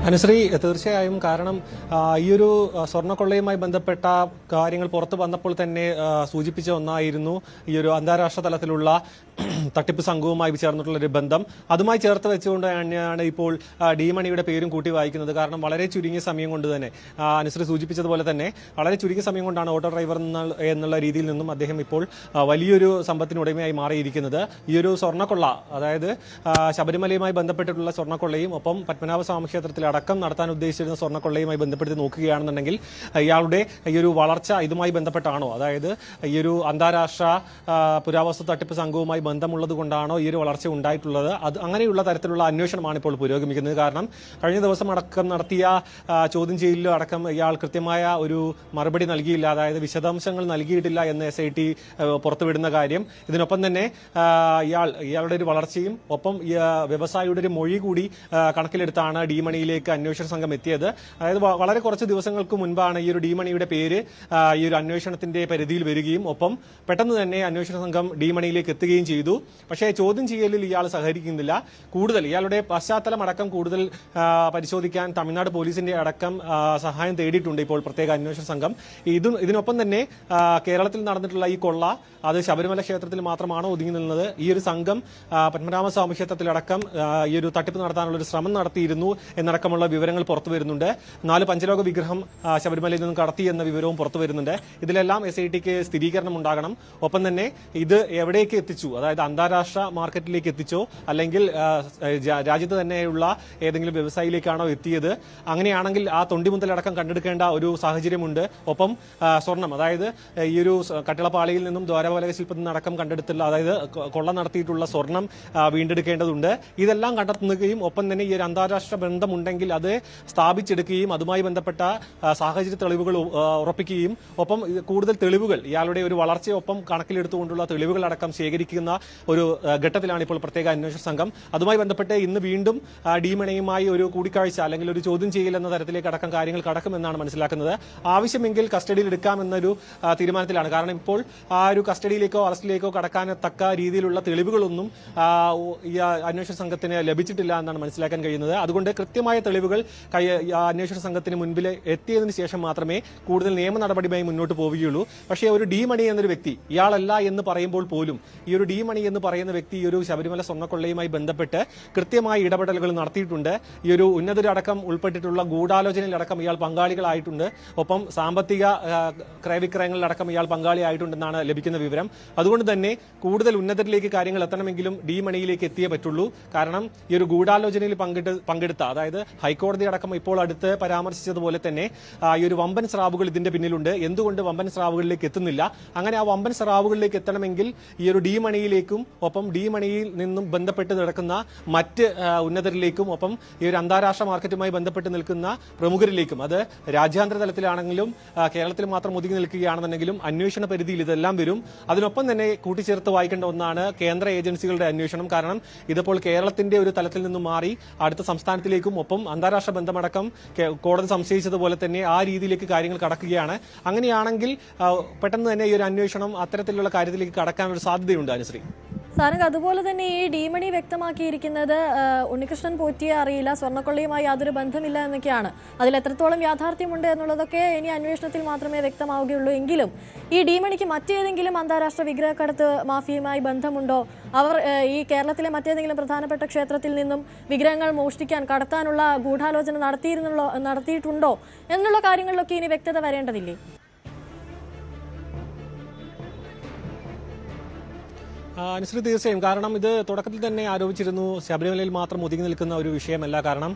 അനുശ്രീ, തീർച്ചയായും. കാരണം ഈയൊരു സ്വർണ്ണക്കൊള്ളയുമായി ബന്ധപ്പെട്ട കാര്യങ്ങൾ പുറത്തു വന്നപ്പോൾ തന്നെ സൂചിപ്പിച്ച ഒന്നായിരുന്നു ഈ ഒരു അന്താരാഷ്ട്ര തലത്തിലുള്ള തട്ടിപ്പ് സംഘവുമായി ചേർന്നിട്ടുള്ള ഒരു ബന്ധം. അതുമായി ചേർത്ത് വെച്ചുകൊണ്ട് തന്നെയാണ് ഇപ്പോൾ ഡി മണിയുടെ പേരും കൂട്ടി വായിക്കുന്നത്. കാരണം വളരെ ചുരുങ്ങിയ സമയം കൊണ്ട് തന്നെ അനുശ്രീ സൂചിപ്പിച്ചതുപോലെ തന്നെ വളരെ ചുരുങ്ങിയ സമയം കൊണ്ടാണ് ഓട്ടോ ഡ്രൈവർ എന്നുള്ള രീതിയിൽ നിന്നും അദ്ദേഹം ഇപ്പോൾ വലിയൊരു സമ്പത്തിനുടമയായി മാറിയിരിക്കുന്നത്. ഈ ഒരു സ്വർണ്ണക്കൊള്ള, അതായത് ശബരിമലയുമായി ബന്ധപ്പെട്ടിട്ടുള്ള സ്വർണ്ണക്കൊള്ളയും ഒപ്പം പത്മനാഭസ്വാമി ക്ഷേത്രത്തിൽ അടക്കം നടത്താൻ ഉദ്ദേശിച്ചിരുന്ന സ്വർണ്ണക്കൊള്ളയുമായി ബന്ധപ്പെടുത്തി നോക്കുകയാണെന്നുണ്ടെങ്കിൽ ഇയാളുടെ ഈ ഒരു വളർച്ച ഇതുമായി ബന്ധപ്പെട്ടാണോ, അതായത് ഈ ഒരു അന്താരാഷ്ട്ര പുരാവസ്തു തട്ടിപ്പ് സംഘവുമായി ബന്ധമുള്ളത് കൊണ്ടാണോ ഈ ഒരു വളർച്ച ഉണ്ടായിട്ടുള്ളത്? അങ്ങനെയുള്ള തരത്തിലുള്ള അന്വേഷണമാണ് ഇപ്പോൾ പുരോഗമിക്കുന്നത്. കാരണം കഴിഞ്ഞ ദിവസം അടക്കം നടത്തിയ ചോദ്യം ചെയ്യലിലും അടക്കം ഇയാൾ കൃത്യമായ ഒരു മറുപടി നൽകിയില്ല, അതായത് വിശദാംശങ്ങൾ നൽകിയിട്ടില്ല എന്ന് SIT പുറത്തുവിടുന്ന കാര്യം. ഇതിനൊപ്പം തന്നെ ഇയാളുടെ ഒരു വളർച്ചയും ഒപ്പം വ്യവസായിയുടെ ഒരു മൊഴി കൂടി കണക്കിലെടുത്താണ് ഡി മണിയിലേക്ക് അന്വേഷണ സംഘം എത്തിയത്. അതായത് വളരെ കുറച്ച് ദിവസങ്ങൾക്ക് മുൻപാണ് ഈ ഒരു ഡി മണിയുടെ പേര് ഈ ഒരു അന്വേഷണത്തിന്റെ പരിധിയിൽ വരികയും ഒപ്പം പെട്ടെന്ന് തന്നെ അന്വേഷണ സംഘം ഡി മണിയിലേക്ക് എത്തുകയും ചെയ്തു. പക്ഷേ ചോദ്യം ചെയ്യലിൽ ഇയാൾ സഹകരിക്കുന്നില്ല. കൂടുതൽ ഇയാളുടെ പശ്ചാത്തലം അടക്കം കൂടുതൽ പരിശോധിക്കാൻ തമിഴ്നാട് പോലീസിന്റെ അടക്കം സഹായം തേടിയിട്ടുണ്ട് ഇപ്പോൾ പ്രത്യേക അന്വേഷണ സംഘം. ഇതിനൊപ്പം തന്നെ കേരളത്തിൽ നടന്നിട്ടുള്ള ഈ കൊള്ള അത് ശബരിമല ക്ഷേത്രത്തിൽ മാത്രമാണോ ഒതുങ്ങി നിന്നത്? ഈ ഒരു സംഘം പത്മനാഭസ്വാമി ക്ഷേത്രത്തിലടക്കം ഈ ഒരു തട്ടിപ്പ് നടത്താനുള്ള ഒരു ശ്രമം നടത്തിയിരുന്നു എന്നടക്കമുള്ള വിവരങ്ങൾ പുറത്തു വരുന്നുണ്ട്. 4 പഞ്ചലോക വിഗ്രഹം ശബരിമലയിൽ നിന്നും കടത്തി എന്ന വിവരവും പുറത്തു വരുന്നുണ്ട്. ഇതിലെല്ലാം SITക്ക് സ്ഥിരീകരണം ഉണ്ടാകണം. ഒപ്പം തന്നെ ഇത് എവിടേക്ക് എത്തിച്ചു, അതായത് അന്താരാഷ്ട്ര മാർക്കറ്റിലേക്ക് എത്തിച്ചോ അല്ലെങ്കിൽ രാജ്യത്ത് തന്നെയുള്ള ഏതെങ്കിലും വ്യവസായിയിലേക്കാണോ എത്തിയത്? അങ്ങനെയാണെങ്കിൽ ആ തൊണ്ടിമുതലടക്കം കണ്ടെടുക്കേണ്ട ഒരു സാഹചര്യമുണ്ട്. ഒപ്പം സ്വർണം, അതായത് ഈ ഒരു കട്ടിളപ്പാളിയിൽ നിന്നും ദ്വാരപാലക ശില്പത്തിൽ നിന്നടക്കം കണ്ടെടുത്തുള്ള, അതായത് കൊള്ള നടത്തിയിട്ടുള്ള സ്വർണം വീണ്ടെടുക്കേണ്ടതുണ്ട്. ഇതെല്ലാം കണ്ടെത്തുകയും ഒപ്പം തന്നെ ഈ ഒരു അന്താരാഷ്ട്ര ബന്ധമുണ്ടെങ്കിൽ അത് സ്ഥാപിച്ചെടുക്കുകയും അതുമായി ബന്ധപ്പെട്ട സാഹചര്യ തെളിവുകൾ ഉറപ്പിക്കുകയും ഒപ്പം കൂടുതൽ തെളിവുകൾ ഇയാളുടെ ഒരു വളർച്ചയൊപ്പം കണക്കിലെടുത്തുകൊണ്ടുള്ള തെളിവുകൾ അടക്കം ശേഖരിക്കുന്ന ഒരു ഘട്ടത്തിലാണ് ഇപ്പോൾ പ്രത്യേക അന്വേഷണ സംഘം. അതുമായി ബന്ധപ്പെട്ട് ഇന്ന് വീണ്ടും ഡി മണിയുമായി ഒരു കൂടിക്കാഴ്ച അല്ലെങ്കിൽ ഒരു ചോദ്യം ചെയ്യൽ എന്ന തരത്തിലേക്ക് അടക്കം കാര്യങ്ങൾ കടക്കുമെന്നാണ് മനസ്സിലാക്കുന്നത്. ആവശ്യമെങ്കിൽ കസ്റ്റഡിയിൽ എടുക്കാമെന്നൊരു തീരുമാനത്തിലാണ്. കാരണം ഇപ്പോൾ ആ ഒരു കസ്റ്റഡിയിലേക്കോ അറസ്റ്റിലേക്കോ കടക്കാൻ തക്ക രീതിയിലുള്ള തെളിവുകളൊന്നും ഈ അന്വേഷണ സംഘത്തിന് ലഭിച്ചിട്ടില്ല എന്നാണ് മനസ്സിലാക്കാൻ കഴിയുന്നത്. അതുകൊണ്ട് കൃത്യമായ തെളിവുകൾ അന്വേഷണ സംഘത്തിന് മുൻപിൽ എത്തിയതിനു ശേഷം മാത്രമേ കൂടുതൽ നിയമ നടപടിയുമായി മുന്നോട്ട് പോവുകയുള്ളൂ. പക്ഷേ ഒരു ഡി മണി എന്നൊരു വ്യക്തി, ഇയാളല്ല എന്ന് പറയുമ്പോൾ പോലും ഈ ഒരു ഡി മണി എന്ന് പറയുന്ന വ്യക്തി ഈ ഒരു ശബരിമല സ്വർണ്ണക്കൊള്ളയുമായി ബന്ധപ്പെട്ട് കൃത്യമായ ഇടപെടലുകൾ നടത്തിയിട്ടുണ്ട്. ഈ ഒരു ഉന്നതരടക്കം ഉൾപ്പെട്ടിട്ടുള്ള ഗൂഢാലോചനയിലടക്കം ഇയാൾ പങ്കാളികളായിട്ടുണ്ട്. ഒപ്പം സാമ്പത്തിക ക്രയവിക്രയങ്ങളിലടക്കം ഇയാൾ പങ്കാളിയായിട്ടുണ്ടെന്നാണ് ലഭിക്കുന്ന വിവരം. അതുകൊണ്ട് തന്നെ കൂടുതൽ ഉന്നതരിലേക്ക് കാര്യങ്ങൾ എത്തണമെങ്കിലും ഡി മണിയിലേക്ക് എത്തിയേ പറ്റുള്ളൂ. കാരണം ഈ ഒരു ഗൂഢാലോചനയിൽ പങ്കെടുത്ത, അതായത് ഹൈക്കോടതി അടക്കം ഇപ്പോൾ അടുത്ത് പരാമർശിച്ചതുപോലെ തന്നെ ഈ ഒരു വമ്പൻ സ്രാവുകൾ ഇതിന്റെ പിന്നിലുണ്ട്. എന്തുകൊണ്ട് വമ്പൻ സ്രാവുകളിലേക്ക് എത്തുന്നില്ല? അങ്ങനെ ആ വമ്പൻ സ്രാവുകളിലേക്ക് എത്തണമെങ്കിൽ ഈ ഒരു ഡി മണിയിലേക്കും ഒപ്പം ഡി മണിയിൽ നിന്നും ബന്ധപ്പെട്ട് നടക്കുന്ന മറ്റ് ഉന്നതരിലേക്കും ഒപ്പം ഈ ഒരു അന്താരാഷ്ട്ര മാർക്കറ്റുമായി ബന്ധപ്പെട്ട് നിൽക്കുന്ന പ്രമുഖരിലേക്കും, അത് രാജ്യാന്തര തലത്തിലാണെങ്കിലും കേരളത്തിൽ മാത്രം ഒതുങ്ങി നിൽക്കുകയാണെന്നുണ്ടെങ്കിലും അന്വേഷണ പരിധിയിൽ ഇതെല്ലാം വരും. അതിനൊപ്പം തന്നെ കൂട്ടിച്ചേർത്ത് വായിക്കേണ്ട ഒന്നാണ് കേന്ദ്ര ഏജൻസികളുടെ അന്വേഷണം. കാരണം ഇതിപ്പോൾ കേരളത്തിന്റെ ഒരു തലത്തിൽ നിന്നും മാറി അടുത്ത സംസ്ഥാനത്തിലേക്കും ഒപ്പം അന്താരാഷ്ട്ര ബന്ധമടക്കം കോടതി സംശയിച്ചതുപോലെ തന്നെ ആ രീതിയിലേക്ക് കാര്യങ്ങൾ കടക്കുകയാണ്. അങ്ങനെയാണെങ്കിൽ പെട്ടെന്ന് തന്നെ ഈ ഒരു അന്വേഷണം അത്തരത്തിലുള്ള കാര്യത്തിലേക്ക് കടക്കാനൊരു സാധ്യതയുണ്ട്. അനുശ്രീ, സാരംഗ്, അതുപോലെ തന്നെ ഈ ഡി മണി വ്യക്തമാക്കിയിരിക്കുന്നത് ഉണ്ണികൃഷ്ണൻ പോറ്റിയെ അറിയില്ല, സ്വർണ്ണക്കൊള്ളയുമായി യാതൊരു ബന്ധമില്ല എന്നൊക്കെയാണ്. അതിൽ എത്രത്തോളം യാഥാർത്ഥ്യമുണ്ട് എന്നുള്ളതൊക്കെ ഇനി അന്വേഷണത്തിൽ മാത്രമേ വ്യക്തമാവുകയുള്ളൂ. എങ്കിലും ഈ ഡി മണിക്ക് മറ്റേതെങ്കിലും അന്താരാഷ്ട്ര വിഗ്രഹക്കടത്ത് മാഫിയയുമായി ബന്ധമുണ്ടോ? അവർ ഈ കേരളത്തിലെ മറ്റേതെങ്കിലും പ്രധാനപ്പെട്ട ക്ഷേത്രത്തിൽ നിന്നും വിഗ്രഹങ്ങൾ മോഷ്ടിക്കാൻ കടത്താനുള്ള ഗൂഢാലോചന നടത്തിയിട്ടുണ്ടോ എന്നുള്ള കാര്യങ്ങളിലൊക്കെ ഇനി വ്യക്തത വരേണ്ടതില്ലേ? അനുസൃതി തീർച്ചയായും. കാരണം ഇത് തുടക്കത്തിൽ തന്നെ ആരോപിച്ചിരുന്നു ശബരിമലയിൽ മാത്രം ഒതുങ്ങി നിൽക്കുന്ന ഒരു വിഷയമല്ല. കാരണം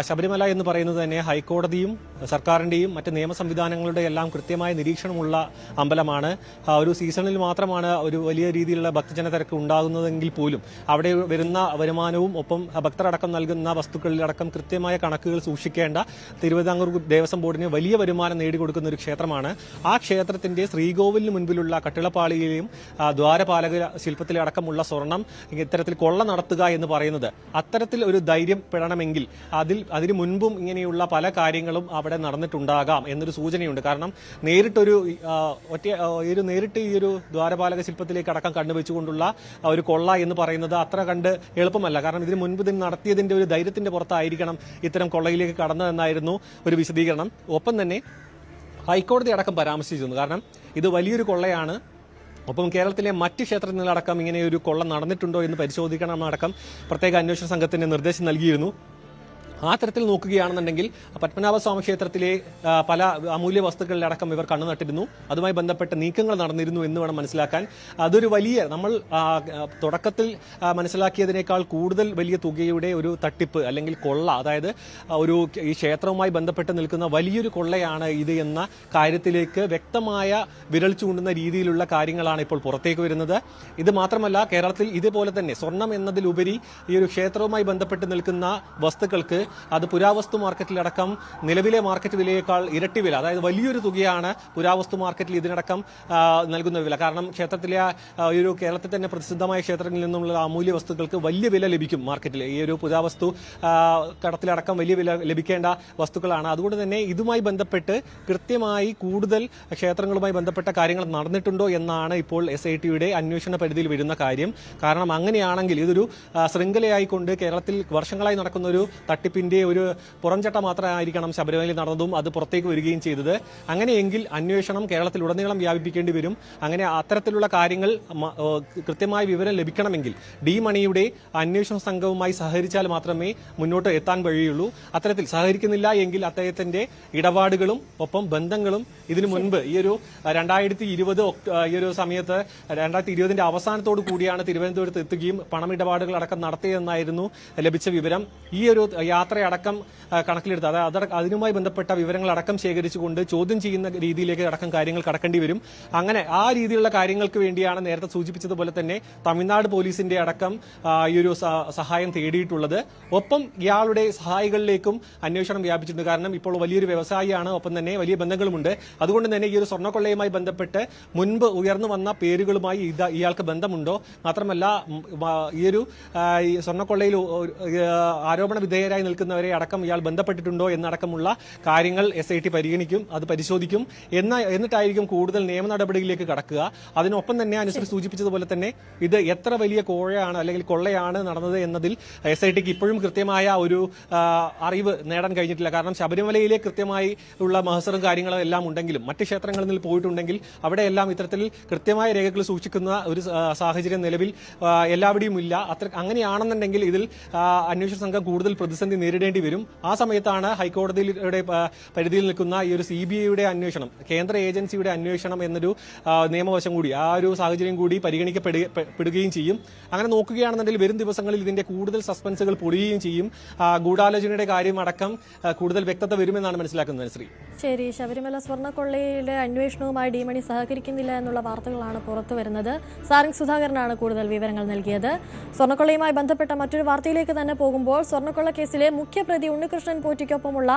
ശബരിമല എന്ന് പറയുന്നത് തന്നെ ഹൈക്കോടതിയും സർക്കാരിന്റെയും മറ്റ് നിയമ സംവിധാനങ്ങളുടെ എല്ലാം കൃത്യമായ നിരീക്ഷണമുള്ള അമ്പലമാണ്. ഒരു സീസണിൽ മാത്രമാണ് ഒരു വലിയ രീതിയിലുള്ള ഭക്തജന തിരക്ക് ഉണ്ടാകുന്നതെങ്കിൽ പോലും അവിടെ വരുന്ന വരുമാനവും ഒപ്പം ഭക്തരടക്കം നൽകുന്ന വസ്തുക്കളിലടക്കം കൃത്യമായ കണക്കുകൾ സൂക്ഷിക്കേണ്ട തിരുവിതാംകൂർ ദേവസ്വം ബോർഡിന് വലിയ വരുമാനം നേടിക്കൊടുക്കുന്ന ഒരു ക്ഷേത്രമാണ്. ആ ക്ഷേത്രത്തിന്റെ ശ്രീകോവിലിന് മുൻപിലുള്ള കട്ടിളപ്പാളിയിലെയും ദ്വാരപാലക വലിപ്പത്തിലടക്കമുള്ള സ്വർണം ഇത്തരത്തിൽ കൊള്ള നടത്തുക എന്ന് പറയുന്നത് അത്തരത്തിൽ ഒരു ധൈര്യം പെടണമെങ്കിൽ അതിന് മുൻപും ഇങ്ങനെയുള്ള പല കാര്യങ്ങളും അവിടെ നടന്നിട്ടുണ്ടാകാം എന്നൊരു സൂചനയുണ്ട്. കാരണം നേരിട്ട് ഈ ഒരു ദ്വാരപാലക ശില്പത്തിലേക്ക് അടക്കം കണ്ണുവെച്ചുകൊണ്ടുള്ള ഒരു കൊള്ള എന്ന് പറയുന്നത് അത്ര കണ്ട് എളുപ്പമല്ല. കാരണം ഇതിന് മുൻപ് ഇതിന് നടത്തിയതിന്റെ ഒരു ധൈര്യത്തിന്റെ പുറത്തായിരിക്കണം ഇത്തരം കൊള്ളയിലേക്ക് കടന്നതെന്നായിരുന്നു ഒരു വിശദീകരണം. ഒപ്പം തന്നെ ഹൈക്കോടതി അടക്കം പരാമർശിച്ചിരുന്നു. കാരണം ഇത് വലിയൊരു കൊള്ളയാണ്. ഒപ്പം കേരളത്തിലെ മറ്റ് ക്ഷേത്രങ്ങളിലടക്കം ഇങ്ങനെ ഒരു കൊള്ള നടന്നിട്ടുണ്ടോ എന്ന് പരിശോധിക്കണമെന്നടക്കം പ്രത്യേക അന്വേഷണ സംഘത്തിന് നിർദ്ദേശം നൽകിയിരുന്നു. ആ തരത്തിൽ നോക്കുകയാണെന്നുണ്ടെങ്കിൽ പത്മനാഭസ്വാമി ക്ഷേത്രത്തിലെ പല അമൂല്യ വസ്തുക്കളിലടക്കം ഇവർ കണ്ണു നട്ടിരുന്നു. അതുമായി ബന്ധപ്പെട്ട നീക്കങ്ങൾ നടന്നിരുന്നു എന്ന് വേണം മനസ്സിലാക്കാൻ. അതൊരു വലിയ നമ്മൾ തുടക്കത്തിൽ മനസ്സിലാക്കിയതിനേക്കാൾ കൂടുതൽ വലിയ തുകയുടെ ഒരു തട്ടിപ്പ് അല്ലെങ്കിൽ കൊള്ള, അതായത് ഈ ക്ഷേത്രവുമായി ബന്ധപ്പെട്ട് നിൽക്കുന്ന വലിയൊരു കൊള്ളയാണ് ഇത് എന്ന കാര്യത്തിലേക്ക് വ്യക്തമായ വിരൽ ചൂണ്ടുന്ന രീതിയിലുള്ള കാര്യങ്ങളാണ് ഇപ്പോൾ പുറത്തേക്ക് വരുന്നത്. ഇത് മാത്രമല്ല, കേരളത്തിൽ ഇതുപോലെ തന്നെ സ്വർണം എന്നതിലുപരി ഈ ഒരു ക്ഷേത്രവുമായി ബന്ധപ്പെട്ട് നിൽക്കുന്ന വസ്തുക്കൾക്ക് അത് പുരാവസ്തു മാർക്കറ്റിലടക്കം നിലവിലെ മാർക്കറ്റ് വിലയേക്കാൾ ഇരട്ടി വില, അതായത് വലിയൊരു തുകയാണ് പുരാവസ്തു മാർക്കറ്റിൽ ഇതിനടക്കം നൽകുന്ന വില. കാരണം ക്ഷേത്രത്തിലെ ഒരു കേരളത്തിൽ തന്നെ പ്രസിദ്ധമായ ക്ഷേത്രങ്ങളിൽ നിന്നുള്ള അമൂല്യ വസ്തുക്കൾക്ക് വലിയ വില ലഭിക്കും മാർക്കറ്റിൽ. ഈ ഒരു പുരാവസ്തു കടത്തിലടക്കം വലിയ വില ലഭിക്കേണ്ട വസ്തുക്കളാണ്. അതുകൊണ്ട് തന്നെ ഇതുമായി ബന്ധപ്പെട്ട് കൃത്യമായി കൂടുതൽ ക്ഷേത്രങ്ങളുമായി ബന്ധപ്പെട്ട കാര്യങ്ങൾ നടന്നിട്ടുണ്ടോ എന്നാണ് ഇപ്പോൾ SITയുടെ അന്വേഷണ പരിധിയിൽ വരുന്ന കാര്യം. കാരണം അങ്ങനെയാണെങ്കിൽ ഇതൊരു ശൃംഖലയായിക്കൊണ്ട് കേരളത്തിൽ വർഷങ്ങളായി നടക്കുന്ന ഒരു തട്ടിപ്പിന്റെ ഒരു പുറംചട്ട മാത്രമായിരിക്കണം ശബരിമലയിൽ നടന്നതും അത് പുറത്തേക്ക് വരികയും ചെയ്തത്. അങ്ങനെയെങ്കിൽ അന്വേഷണം കേരളത്തിലുടനീളം വ്യാപിപ്പിക്കേണ്ടി വരും. അങ്ങനെ അത്തരത്തിലുള്ള കാര്യങ്ങൾ കൃത്യമായ വിവരം ലഭിക്കണമെങ്കിൽ ഡി മണിയുടെ അന്വേഷണ സംഘവുമായി സഹകരിച്ചാൽ മാത്രമേ മുന്നോട്ട് എത്താൻ കഴിയുള്ളൂ. അത്തരത്തിൽ സഹകരിക്കുന്നില്ല എങ്കിൽ അദ്ദേഹത്തിന്റെ ഇടപാടുകളും ഒപ്പം ബന്ധങ്ങളും ഇതിനു മുൻപ് ഈ ഒരു 2020 ഈ ഒരു സമയത്ത് 2020 അവസാനത്തോടു കൂടിയാണ് തിരുവനന്തപുരത്ത് എത്തുകയും പണമിടപാടുകൾ അടക്കം നടത്തിയെന്നായിരുന്നു ലഭിച്ച വിവരം. ഈ ഒരു യാത്രയടക്കം കണക്കിലെടുത്ത് അതിനുമായി ബന്ധപ്പെട്ട വിവരങ്ങളടക്കം ശേഖരിച്ചുകൊണ്ട് ചോദ്യം ചെയ്യുന്ന രീതിയിലേക്ക് അടക്കം കാര്യങ്ങൾ കടക്കേണ്ടി വരും. അങ്ങനെ ആ രീതിയിലുള്ള കാര്യങ്ങൾക്ക് വേണ്ടിയാണ് നേരത്തെ സൂചിപ്പിച്ചതുപോലെ തന്നെ തമിഴ്നാട് പോലീസിന്റെ അടക്കം ഈ ഒരു സഹായം തേടിയിട്ടുള്ളത്. ഒപ്പം ഇയാളുടെ സഹായികളിലേക്കും അന്വേഷണം വ്യാപിച്ചിട്ടുണ്ട്. കാരണം ഇപ്പോൾ വലിയൊരു വ്യവസായിയാണ്, ഒപ്പം തന്നെ വലിയ ബന്ധങ്ങളുമുണ്ട്. അതുകൊണ്ട് തന്നെ ഈ ഒരു സ്വർണ്ണക്കൊള്ളയുമായി ബന്ധപ്പെട്ട് മുൻപ് ഉയർന്നു വന്ന പേരുകളുമായി ഇയാൾക്ക് ബന്ധമുണ്ടോ, മാത്രമല്ല ഈ ഒരു സ്വർണ്ണക്കൊള്ളയിൽ ആരോപണ വിധേയരായി നിൽക്കുന്നവരെ അടക്കം ഇയാൾ ബന്ധപ്പെട്ടിട്ടുണ്ടോ എന്നടക്കമുള്ള കാര്യങ്ങൾ SIT പരിഗണിക്കും, അത് പരിശോധിക്കും. എന്നിട്ടായിരിക്കും കൂടുതൽ നിയമ നടപടികളിലേക്ക് കടക്കുക. അതിനൊപ്പം തന്നെ അനുസരിച്ച് സൂചിപ്പിച്ചതുപോലെ തന്നെ ഇത് എത്ര വലിയ കോഴയാണ് അല്ലെങ്കിൽ കൊള്ളയാണ് നടന്നത് എന്നതിൽ SITക്ക് ഇപ്പോഴും കൃത്യമായ ഒരു അറിവ് നേടാൻ കഴിഞ്ഞിട്ടില്ല. കാരണം ശബരിമലയിലെ കൃത്യമായി ഉള്ള മഹസറും കാര്യങ്ങളും എല്ലാം ഉണ്ടെങ്കിലും മറ്റ് ക്ഷേത്രങ്ങളിൽ പോയിട്ടുണ്ടെങ്കിൽ അവിടെയെല്ലാം ഇത്തരത്തിൽ കൃത്യമായ രേഖകൾ സൂക്ഷിക്കുന്ന ഒരു സാഹചര്യം നിലവിൽ എല്ലാവിടെയും ഇല്ല. അങ്ങനെയാണെന്നുണ്ടെങ്കിൽ ഇതിൽ അന്വേഷണ സംഘം കൂടുതൽ പ്രതിസന്ധി നേരിടേണ്ടി വരും. ആ സമയത്താണ് ഹൈക്കോടതിയുടെ പരിധിയിൽ നിൽക്കുന്ന ഈ ഒരു CBIയുടെ അന്വേഷണം, കേന്ദ്ര ഏജൻസിയുടെ അന്വേഷണം എന്നൊരു നിയമവശം കൂടി, ആ ഒരു സാഹചര്യം കൂടി പരിഗണിക്കപ്പെടുകയും ചെയ്യും. അങ്ങനെ നോക്കുകയാണെന്നുണ്ടെങ്കിൽ വരും ദിവസങ്ങളിൽ ഇതിന്റെ കൂടുതൽ സസ്പെൻസുകൾ പൊടിയുകയും ചെയ്യും. ഗൂഢാലോചനയുടെ കാര്യം അടക്കം കൂടുതൽ വ്യക്തത വരുമെന്നാണ് മനസ്സിലാക്കുന്നത്. ശ്രീ ശരി, ശബരിമല സ്വർണ്ണക്കൊള്ളയിലെ അന്വേഷണവുമായി ഡി മണി സഹകരിക്കുന്നില്ല എന്നുള്ള വാർത്തകളാണ് പുറത്തു വരുന്നത്. സാരംഗ് സുധാകരനാണ് കൂടുതൽ വിവരങ്ങൾ നൽകിയത്. സ്വർണ്ണക്കൊള്ളയുമായി ബന്ധപ്പെട്ട മറ്റൊരു വാർത്തയിലേക്ക് തന്നെ പോകുമ്പോൾ, സ്വർണ്ണക്കൊള്ള കേസിലെ മുഖ്യപ്രതി ഉണ്ണികൃഷ്ണൻ പോറ്റിക്കൊപ്പമുള്ള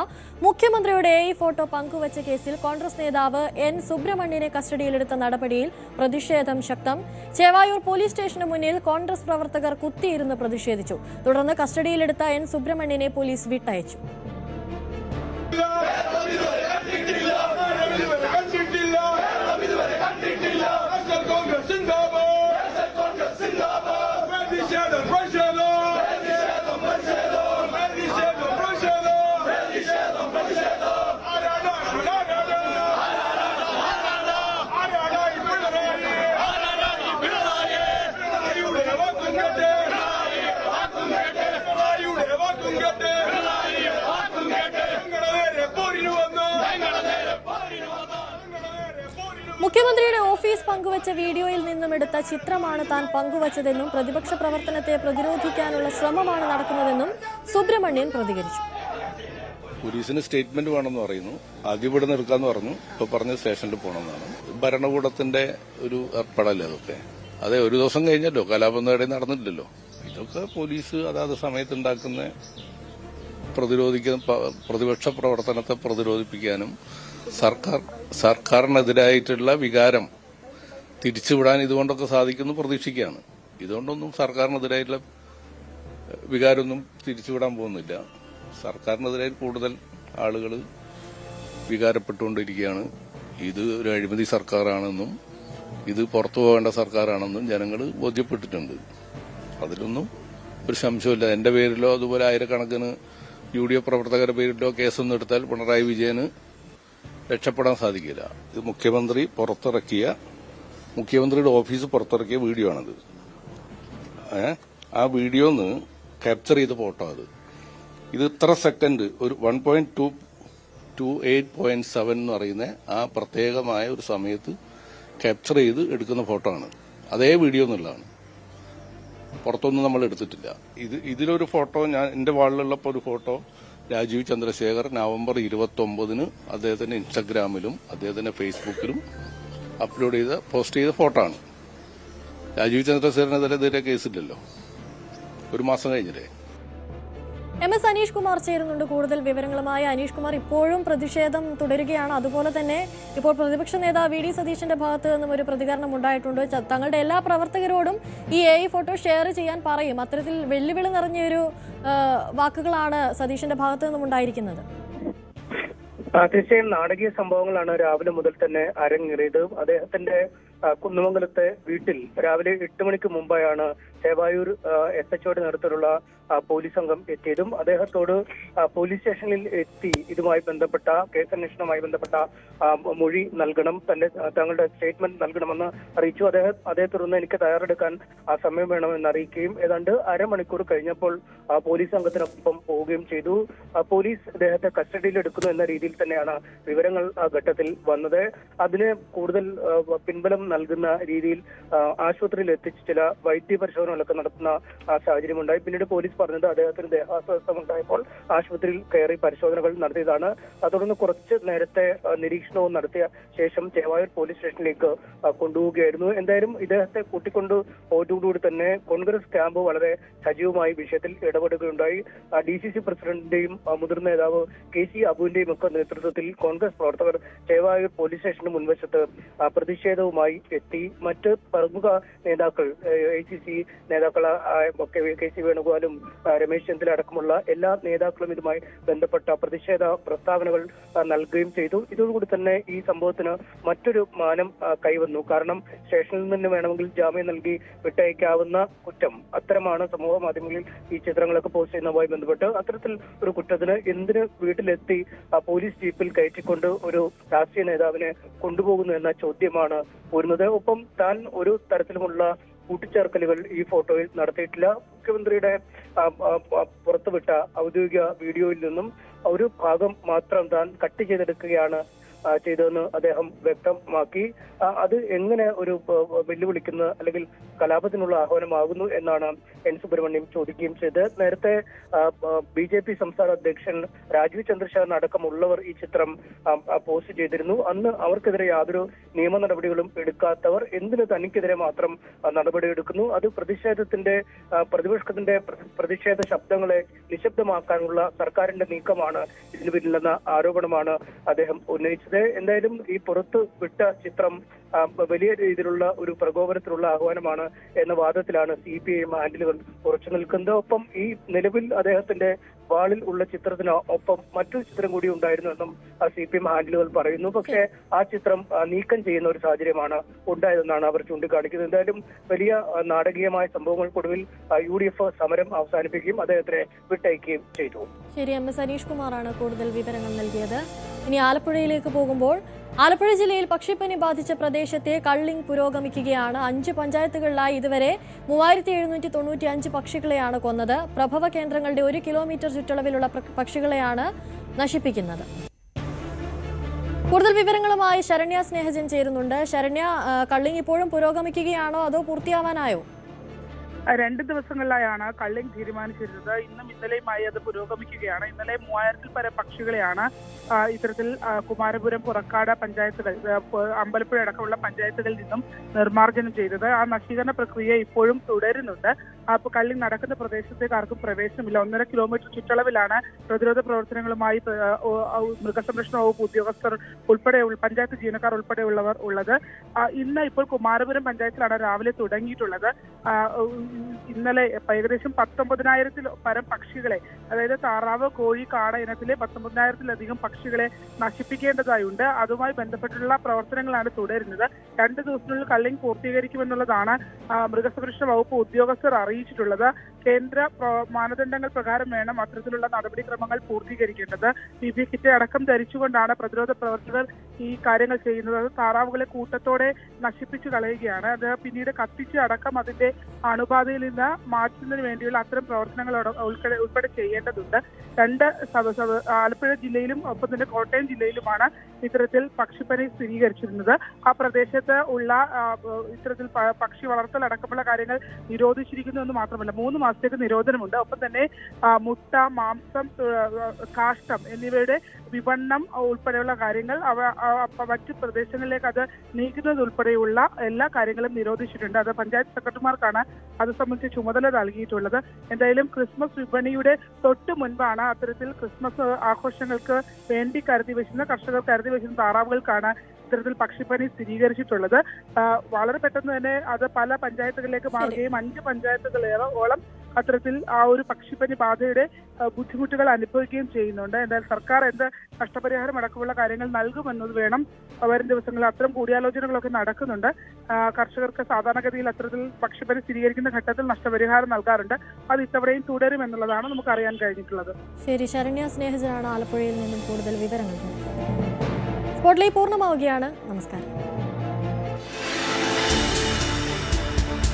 മുഖ്യമന്ത്രിയുടെ ഫോട്ടോ പങ്കുവച്ച കേസിൽ കോൺഗ്രസ് നേതാവ് N സുബ്രഹ്മണ്യനെ കസ്റ്റഡിയിലെടുത്ത നടപടിയിൽ പ്രതിഷേധം ശക്തം. ചേവായൂർ പോലീസ് സ്റ്റേഷന് മുന്നിൽ കോൺഗ്രസ് പ്രവർത്തകർ കുത്തിയിരുന്ന് പ്രതിഷേധിച്ചു. തുടർന്ന് കസ്റ്റഡിയിലെടുത്ത N സുബ്രഹ്മണ്യനെ പോലീസ് വിട്ടയച്ചു. മുഖ്യമന്ത്രിയുടെ ഓഫീസ് പങ്കുവച്ച വീഡിയോയിൽ നിന്നും എടുത്ത ചിത്രമാണ് താൻ പങ്കുവച്ചതെന്നും പ്രതിപക്ഷ പ്രവർത്തനത്തെ പ്രതിരോധിക്കാനുള്ള ശ്രമമാണ് നടക്കുന്നതെന്നും സുബ്രഹ്മണ്യൻ പ്രതികരിച്ചു. പോലീസിന് സ്റ്റേറ്റ്മെന്റ് വേണമെന്ന് പറയുന്നു, ആദ്യം ഇവിടെ നിർക്കാന്ന് പറഞ്ഞു, ഇപ്പൊ പറഞ്ഞ സ്റ്റേഷനിൽ പോകണമെന്നാണ്. ഭരണകൂടത്തിന്റെ ഒരു ഏർപ്പെടല്ലേ അതൊക്കെ. അതെ, ഒരു ദിവസം കഴിഞ്ഞല്ലോ, കലാപം നേടെ നടന്നിട്ടില്ലല്ലോ. ഇതൊക്കെ പോലീസ് അതാത് സമയത്തുണ്ടാക്കുന്ന പ്രതിപക്ഷ പ്രവർത്തനത്തെ പ്രതിരോധിപ്പിക്കാനും സർക്കാരിനെതിരായിട്ടുള്ള വികാരം തിരിച്ചുവിടാൻ ഇതുകൊണ്ടൊക്കെ സാധിക്കുമെന്ന് പ്രതീക്ഷിക്കുകയാണ്. ഇതുകൊണ്ടൊന്നും സർക്കാരിനെതിരായിട്ടുള്ള വികാരമൊന്നും തിരിച്ചുവിടാൻ പോകുന്നില്ല. സർക്കാരിനെതിരായി കൂടുതൽ ആളുകൾ വികാരപ്പെട്ടുകൊണ്ടിരിക്കുകയാണ്. ഇത് ഒരു അഴിമതി സർക്കാരാണെന്നും ഇത് പുറത്തു പോകേണ്ട സർക്കാരാണെന്നും ജനങ്ങൾ ബോധ്യപ്പെട്ടിട്ടുണ്ട്. അതിലൊന്നും ഒരു സംശയമില്ല. എന്റെ പേരിലോ അതുപോലെ ആയിരക്കണക്കിന് UDF പ്രവർത്തകരുടെ പേരിലോ കേസൊന്നും എടുത്താൽ പിണറായി വിജയന് രക്ഷപ്പെടാൻ സാധിക്കില്ല. ഇത് മുഖ്യമന്ത്രിയുടെ ഓഫീസ് പുറത്തിറക്കിയ വീഡിയോ ആണത്. ആ വീഡിയോന്ന് ക്യാപ്ചർ ചെയ്ത ഫോട്ടോ അത്. ഇത് ഇത്ര സെക്കൻഡ് ഒരു 1.28.7 എന്ന് പറയുന്ന ആ പ്രത്യേകമായ ഒരു സമയത്ത് ക്യാപ്ചർ ചെയ്ത് എടുക്കുന്ന ഫോട്ടോ ആണ്. അതേ വീഡിയോ എന്നുള്ളതാണ്. പുറത്തൊന്നും നമ്മൾ എടുത്തിട്ടില്ല. ഇതിലൊരു ഫോട്ടോ എന്റെ വാളിലുള്ളപ്പോൾ ഒരു ഫോട്ടോ രാജീവ് ചന്ദ്രശേഖർ നവംബർ 29 അദ്ദേഹത്തിന്റെ ഇൻസ്റ്റഗ്രാമിലും അദ്ദേഹത്തിന്റെ ഫേസ്ബുക്കിലും പോസ്റ്റ് ചെയ്ത ഫോട്ടോ ആണ്. രാജീവ് ചന്ദ്രശേഖരനെതിരെ കേസില്ലല്ലോ, ഒരു മാസം കഴിഞ്ഞില്ലേ. MS അനീഷ് കുമാർ ചേരുന്നുണ്ട് കൂടുതൽ വിവരങ്ങളുമായി. അനീഷ് കുമാർ, ഇപ്പോഴും പ്രതിഷേധം തുടരുകയാണ്. അതുപോലെ തന്നെ ഇപ്പോൾ പ്രതിപക്ഷ നേതാവ് VD സതീശന്റെ ഭാഗത്ത് നിന്നും ഒരു പ്രതികരണം ഉണ്ടായിട്ടുണ്ട്. തങ്ങളുടെ എല്ലാ പ്രവർത്തകരോടും ഈ AI ഫോട്ടോ ഷെയർ ചെയ്യാൻ പറയും. അത്തരത്തിൽ വെല്ലുവിളി നിറഞ്ഞൊരു വാക്കുകളാണ് സതീശന്റെ ഭാഗത്ത് നിന്നും ഉണ്ടായിരിക്കുന്നത്. തീർച്ചയായും നാടകീയ സംഭവങ്ങളാണ് രാവിലെ മുതൽ തന്നെ അരങ്ങേറിയത്. അദ്ദേഹത്തിന്റെ കുന്നമംഗലത്തെ വീട്ടിൽ രാവിലെ 8 മണിക്ക് മുമ്പായാണ് ചേവായൂർ SHOയുടെ നേതൃത്വത്തിലുള്ള പോലീസ് സംഘം എത്തിയതും അദ്ദേഹത്തോട് പോലീസ് സ്റ്റേഷനിൽ എത്തി ഇതുമായി ബന്ധപ്പെട്ട കേസന്വേഷണവുമായി ബന്ധപ്പെട്ട മൊഴി നൽകണം, തങ്ങളുടെ സ്റ്റേറ്റ്മെന്റ് നൽകണമെന്ന് അറിയിച്ചു. അതേ തുടർന്ന് എനിക്ക് തയ്യാറെടുക്കാൻ സമയം വേണമെന്ന് അറിയിക്കുകയും ഏതാണ്ട് അരമണിക്കൂർ കഴിഞ്ഞപ്പോൾ പോലീസ് സംഘത്തിനൊപ്പം പോവുകയും ചെയ്തു. പോലീസ് അദ്ദേഹത്തെ കസ്റ്റഡിയിൽ എടുക്കുന്നു എന്ന രീതിയിൽ തന്നെയാണ് വിവരങ്ങൾ ആ ഘട്ടത്തിൽ വന്നത്. അതിന് കൂടുതൽ പിൻബലം നൽകുന്ന രീതിയിൽ ആശുപത്രിയിൽ എത്തിച്ച് ചില വൈദ്യ പരിശോധനകളൊക്കെ നടത്തുന്ന സാഹചര്യമുണ്ടായി. പിന്നീട് പോലീസ് പറഞ്ഞത് അദ്ദേഹത്തിന് ദേഹാസ്വാസ്ഥ്യം ഉണ്ടായപ്പോൾ ആശുപത്രിയിൽ കയറി പരിശോധനകൾ നടത്തിയതാണ്. തുടർന്ന് കുറച്ച് നേരത്തെ നിരീക്ഷണവും നടത്തിയ ശേഷം ചേവായൂർ പോലീസ് സ്റ്റേഷനിലേക്ക് കൊണ്ടുപോവുകയായിരുന്നു. എന്തായാലും ഇദ്ദേഹത്തെ കൂട്ടിക്കൊണ്ടു പോയതോടുകൂടി തന്നെ കോൺഗ്രസ് ക്യാമ്പ് വളരെ സജീവമായി വിഷയത്തിൽ ഇടപെടുകയുണ്ടായി. DCC പ്രസിഡന്റിന്റെയും മുതിർന്ന നേതാവ് KC അബുവിന്റെയും ഒക്കെ നേതൃത്വത്തിൽ കോൺഗ്രസ് പ്രവർത്തകർ ചേവായൂർ പോലീസ് സ്റ്റേഷന് മുൻവശത്ത് പ്രതിഷേധവുമായി എത്തി. മറ്റ് പ്രമുഖ നേതാക്കൾ ACC നേതാക്കളായ KC വേണുഗോപാലും രമേശ് ചെന്നിത്തല അടക്കമുള്ള എല്ലാ നേതാക്കളും ഇതുമായി ബന്ധപ്പെട്ട പ്രതിഷേധ പ്രസ്താവനകൾ നൽകുകയും ചെയ്തു. ഇതോടുകൂടി തന്നെ ഈ സംഭവത്തിന് മറ്റൊരു മാനം കൈവന്നു. കാരണം സ്റ്റേഷനിൽ നിന്ന് വേണമെങ്കിൽ ജാമ്യം നൽകി വിട്ടയക്കാവുന്ന കുറ്റം, അത്തരമാണ് സമൂഹ മാധ്യമങ്ങളിൽ ഈ ചിത്രങ്ങളൊക്കെ പോസ്റ്റ് ചെയ്യുന്നതുമായി ബന്ധപ്പെട്ട്. അത്തരത്തിൽ ഒരു കുറ്റത്തിന് എന്തിന് വീട്ടിലെത്തി പോലീസ് ജീപ്പിൽ കയറ്റിക്കൊണ്ട് ഒരു രാഷ്ട്രീയ നേതാവിനെ കൊണ്ടുപോകുന്നു എന്ന ചോദ്യമാണ് വരുന്നത്. ഒപ്പം താൻ ഒരു തരത്തിലുമുള്ള കൂട്ടിച്ചേർക്കലുകൾ ഈ ഫോട്ടോയിൽ നടത്തിയിട്ടില്ല. മുഖ്യമന്ത്രിയുടെ പുറത്തുവിട്ട ഔദ്യോഗിക വീഡിയോയിൽ നിന്നും ഒരു ഭാഗം മാത്രം താൻ കട്ട് ചെയ്തെടുക്കുകയാണ് ചെയ്തതെന്ന് അദ്ദേഹം വ്യക്തമാക്കി. അത് എങ്ങനെ ഒരു വെല്ലുവിളിക്കുന്ന അല്ലെങ്കിൽ കലാപത്തിനുള്ള ആഹ്വാനമാകുന്നു എന്നാണ് N. സുബ്രഹ്മണ്യം ചോദിക്കുകയും ചെയ്തത്. നേരത്തെ BJP സംസ്ഥാന അധ്യക്ഷൻ രാജീവ് ചന്ദ്രശേഖരൻ അടക്കമുള്ളവർ ഈ ചിത്രം പോസ്റ്റ് ചെയ്തിരുന്നു. അന്ന് അവർക്കെതിരെ യാതൊരു നിയമ നടപടികളും എടുക്കാത്തവർ എന്തിന് തനിക്കെതിരെ മാത്രം നടപടിയെടുക്കുന്നു? അത് പ്രതിപക്ഷത്തിന്റെ പ്രതിഷേധ ശബ്ദങ്ങളെ നിശബ്ദമാക്കാനുള്ള സർക്കാരിന്റെ നീക്കമാണ് ഇതിന് പിന്നിലെന്ന ആരോപണമാണ് അദ്ദേഹം ഉന്നയിച്ചത്. എന്തായാലും ഈ പുറത്തു വിട്ട ചിത്രം വലിയ രീതിയിലുള്ള ഒരു പ്രകോപനത്തിനുള്ള ആഹ്വാനമാണ് എന്ന വാദത്തിലാണ് CPIM ഹാൻഡിലുകൾ ഉറച്ചു നിൽക്കുന്നത്. ഒപ്പം ഈ നിലവിൽ അദ്ദേഹത്തിന്റെ വാളിൽ ഉള്ള ചിത്രത്തിന് ഒപ്പം മറ്റൊരു ചിത്രം കൂടി ഉണ്ടായിരുന്നു എന്നും CPIM ഹാൻഡിലുകൾ പറയുന്നു. പക്ഷേ ആ ചിത്രം നീക്കം ചെയ്യുന്ന ഒരു സാഹചര്യമാണ് ഉണ്ടായതെന്നാണ് അവർ ചൂണ്ടിക്കാണിക്കുന്നത്. എന്തായാലും വലിയ നാടകീയമായ സംഭവങ്ങൾക്കൊടുവിൽ UDF സമരം അവസാനിപ്പിക്കുകയും അദ്ദേഹത്തിനെ വിട്ടയക്കുകയും ചെയ്തു. ശരി, MS അനീഷ് കുമാറാണ് കൂടുതൽ വിവരങ്ങൾ നൽകിയത്. ഇനി ആലപ്പുഴയിലേക്ക് പോകുമ്പോൾ ആലപ്പുഴ ജില്ലയിൽ പക്ഷിപ്പനി ബാധിച്ച പ്രദേശത്തെ കള്ളിംഗ് പുരോഗമിക്കുകയാണ്. 5 പഞ്ചായത്തുകളിലായി ഇതുവരെ 3795 പക്ഷികളെയാണ് കൊന്നത്. പ്രഭവ കേന്ദ്രങ്ങളുടെ 1 കിലോമീറ്റർ ചുറ്റളവിലുള്ള പക്ഷികളെയാണ് നശിപ്പിക്കുന്നത്. കൂടുതൽ വിവരങ്ങളുമായി ശരണ്യ സ്നേഹജൻ ചേരുന്നുണ്ട്. ശരണ്യ, കള്ളിംഗ് ഇപ്പോഴും പുരോഗമിക്കുകയാണോ അതോ പൂർത്തിയാവാനായോ? 2 ദിവസങ്ങളിലായാണ് കള്ളിംഗ് തീരുമാനിച്ചിരുന്നത്. ഇന്നും ഇന്നലെയുമായി അത് പുരോഗമിക്കുകയാണ്. ഇന്നലെ 3000-ൽ പരം പക്ഷികളെയാണ് ഇത്തരത്തിൽ കുമാരപുരം, പുറക്കാട് പഞ്ചായത്തുകൾ, അമ്പലപ്പുഴ അടക്കമുള്ള പഞ്ചായത്തുകളിൽ നിന്നും നിർമ്മാർജ്ജനം ചെയ്തത്. ആ നശീകരണ പ്രക്രിയ ഇപ്പോഴും തുടരുന്നുണ്ട്. കള്ളിങ് നടക്കുന്ന പ്രദേശത്തേക്ക് ആർക്കും പ്രവേശനമില്ല. 1.5 കിലോമീറ്റർ ചുറ്റളവിലാണ് പ്രതിരോധ പ്രവർത്തനങ്ങളുമായി മൃഗസംരക്ഷണ വകുപ്പ് ഉദ്യോഗസ്ഥർ ഉൾപ്പെടെ പഞ്ചായത്ത് ജീവനക്കാർ ഉൾപ്പെടെയുള്ളവർ ഉള്ളത്. ഇന്ന് ഇപ്പോൾ കുമാരപുരം പഞ്ചായത്തിലാണ് രാവിലെ തുടങ്ങിയിട്ടുള്ളത്. ഇന്നലെ ഏകദേശം 19,000-ൽ പരം പക്ഷികളെ, അതായത് താറാവ്, കോഴി, കാട ഇനത്തിലെ 19,000-ലധികം പക്ഷികളെ നശിപ്പിക്കേണ്ടതായുണ്ട്. അതുമായി ബന്ധപ്പെട്ടുള്ള പ്രവർത്തനങ്ങളാണ് തുടരുന്നത്. 2 ദിവസത്തിനുള്ളിൽ കള്ളിങ് പൂർത്തീകരിക്കുമെന്നുള്ളതാണ് മൃഗസംരക്ഷണ വകുപ്പ് ഉദ്യോഗസ്ഥർ അറിയിച്ചിട്ടുള്ളത്. കേന്ദ്ര മാനദണ്ഡങ്ങൾ പ്രകാരം വേണം അത്തരത്തിലുള്ള നടപടിക്രമങ്ങൾ പൂർത്തീകരിക്കേണ്ടത്. PPE കിറ്റ് അടക്കം ധരിച്ചുകൊണ്ടാണ് പ്രതിരോധ പ്രവർത്തകർ ഈ കാര്യങ്ങൾ ചെയ്യുന്നത്. അത് താറാവുകളെ കൂട്ടത്തോടെ നശിപ്പിച്ചു കളയുകയാണ്. അത് പിന്നീട് കത്തിച്ച് അടക്കം അതിന്റെ അണുബാധയിൽ നിന്ന് മാറ്റുന്നതിന് വേണ്ടിയുള്ള അത്തരം പ്രവർത്തനങ്ങൾ ഉൾപ്പെടെ ചെയ്യേണ്ടതുണ്ട്. 2 ആലപ്പുഴ ജില്ലയിലും ഒപ്പം തന്നെ കോട്ടയം ജില്ലയിലുമാണ് ഇത്തരത്തിൽ പക്ഷിപ്പനി സ്ഥിരീകരിച്ചിരുന്നത്. ആ പ്രദേശത്ത് ഉള്ള ഇത്തരത്തിൽ പക്ഷി വളർത്തൽ അടക്കമുള്ള കാര്യങ്ങൾ നിരോധിച്ചിരിക്കുന്നു എന്ന് മാത്രമല്ല 3 മാസത്തേക്ക് നിരോധനമുണ്ട്. ഒപ്പം തന്നെ മുട്ട, മാംസം, കാഷ്ടം എന്നിവയുടെ വിപണനം ഉൾപ്പെടെയുള്ള കാര്യങ്ങൾ മറ്റു പ്രദേശങ്ങളിലേക്ക് അത് നീക്കുന്നത് ഉൾപ്പെടെയുള്ള എല്ലാ കാര്യങ്ങളും നിരോധിച്ചിട്ടുണ്ട്. അത് പഞ്ചായത്ത് സെക്രട്ടറിമാർക്കാണ് അത് സംബന്ധിച്ച് ചുമതല നൽകിയിട്ടുള്ളത്. എന്തായാലും ക്രിസ്മസ് വിപണിയുടെ തൊട്ട് മുൻപാണ് അത്തരത്തിൽ ക്രിസ്മസ് ആഘോഷങ്ങൾക്ക് വേണ്ടി കർഷകർ കരുതി വെച്ചിരുന്ന താറാവുകൾക്കാണ് ഇത്തരത്തിൽ പക്ഷിപ്പനി സ്ഥിരീകരിച്ചിട്ടുള്ളത്. വളരെ പെട്ടെന്ന് തന്നെ അത് പല പഞ്ചായത്തുകളിലേക്ക് മാറുകയും 5 പഞ്ചായത്തുകളോളം അത്തരത്തിൽ ആ ഒരു പക്ഷിപ്പനി ബാധയുടെ ബുദ്ധിമുട്ടുകൾ അനുഭവിക്കുകയും ചെയ്യുന്നുണ്ട്. എന്തായാലും സർക്കാർ എന്ത് നഷ്ടപരിഹാരം അടക്കമുള്ള കാര്യങ്ങൾ നൽകുമെന്നത് വേണം. വരും ദിവസങ്ങളിൽ അത്തരം കൂടിയാലോചനകളൊക്കെ നടക്കുന്നുണ്ട്. കർഷകർക്ക് സാധാരണഗതിയിൽ അത്തരത്തിൽ പക്ഷിപ്പനി സ്ഥിരീകരിക്കുന്ന ഘട്ടത്തിൽ നഷ്ടപരിഹാരം നൽകാറുണ്ട്. അത് ഇത്തവണയും തുടരുമെന്നുള്ളതാണ് നമുക്ക് അറിയാൻ കഴിഞ്ഞിട്ടുള്ളത്. ശരി, ശരണ്യ സ്നേഹജനാണ് ആലപ്പുഴയിൽ നിന്നും കൂടുതൽ വിവരങ്ങൾ. സ്പോട്ട്ലൈറ്റ് പൂർണ്ണമാവുകയാണ്. നമസ്കാരം.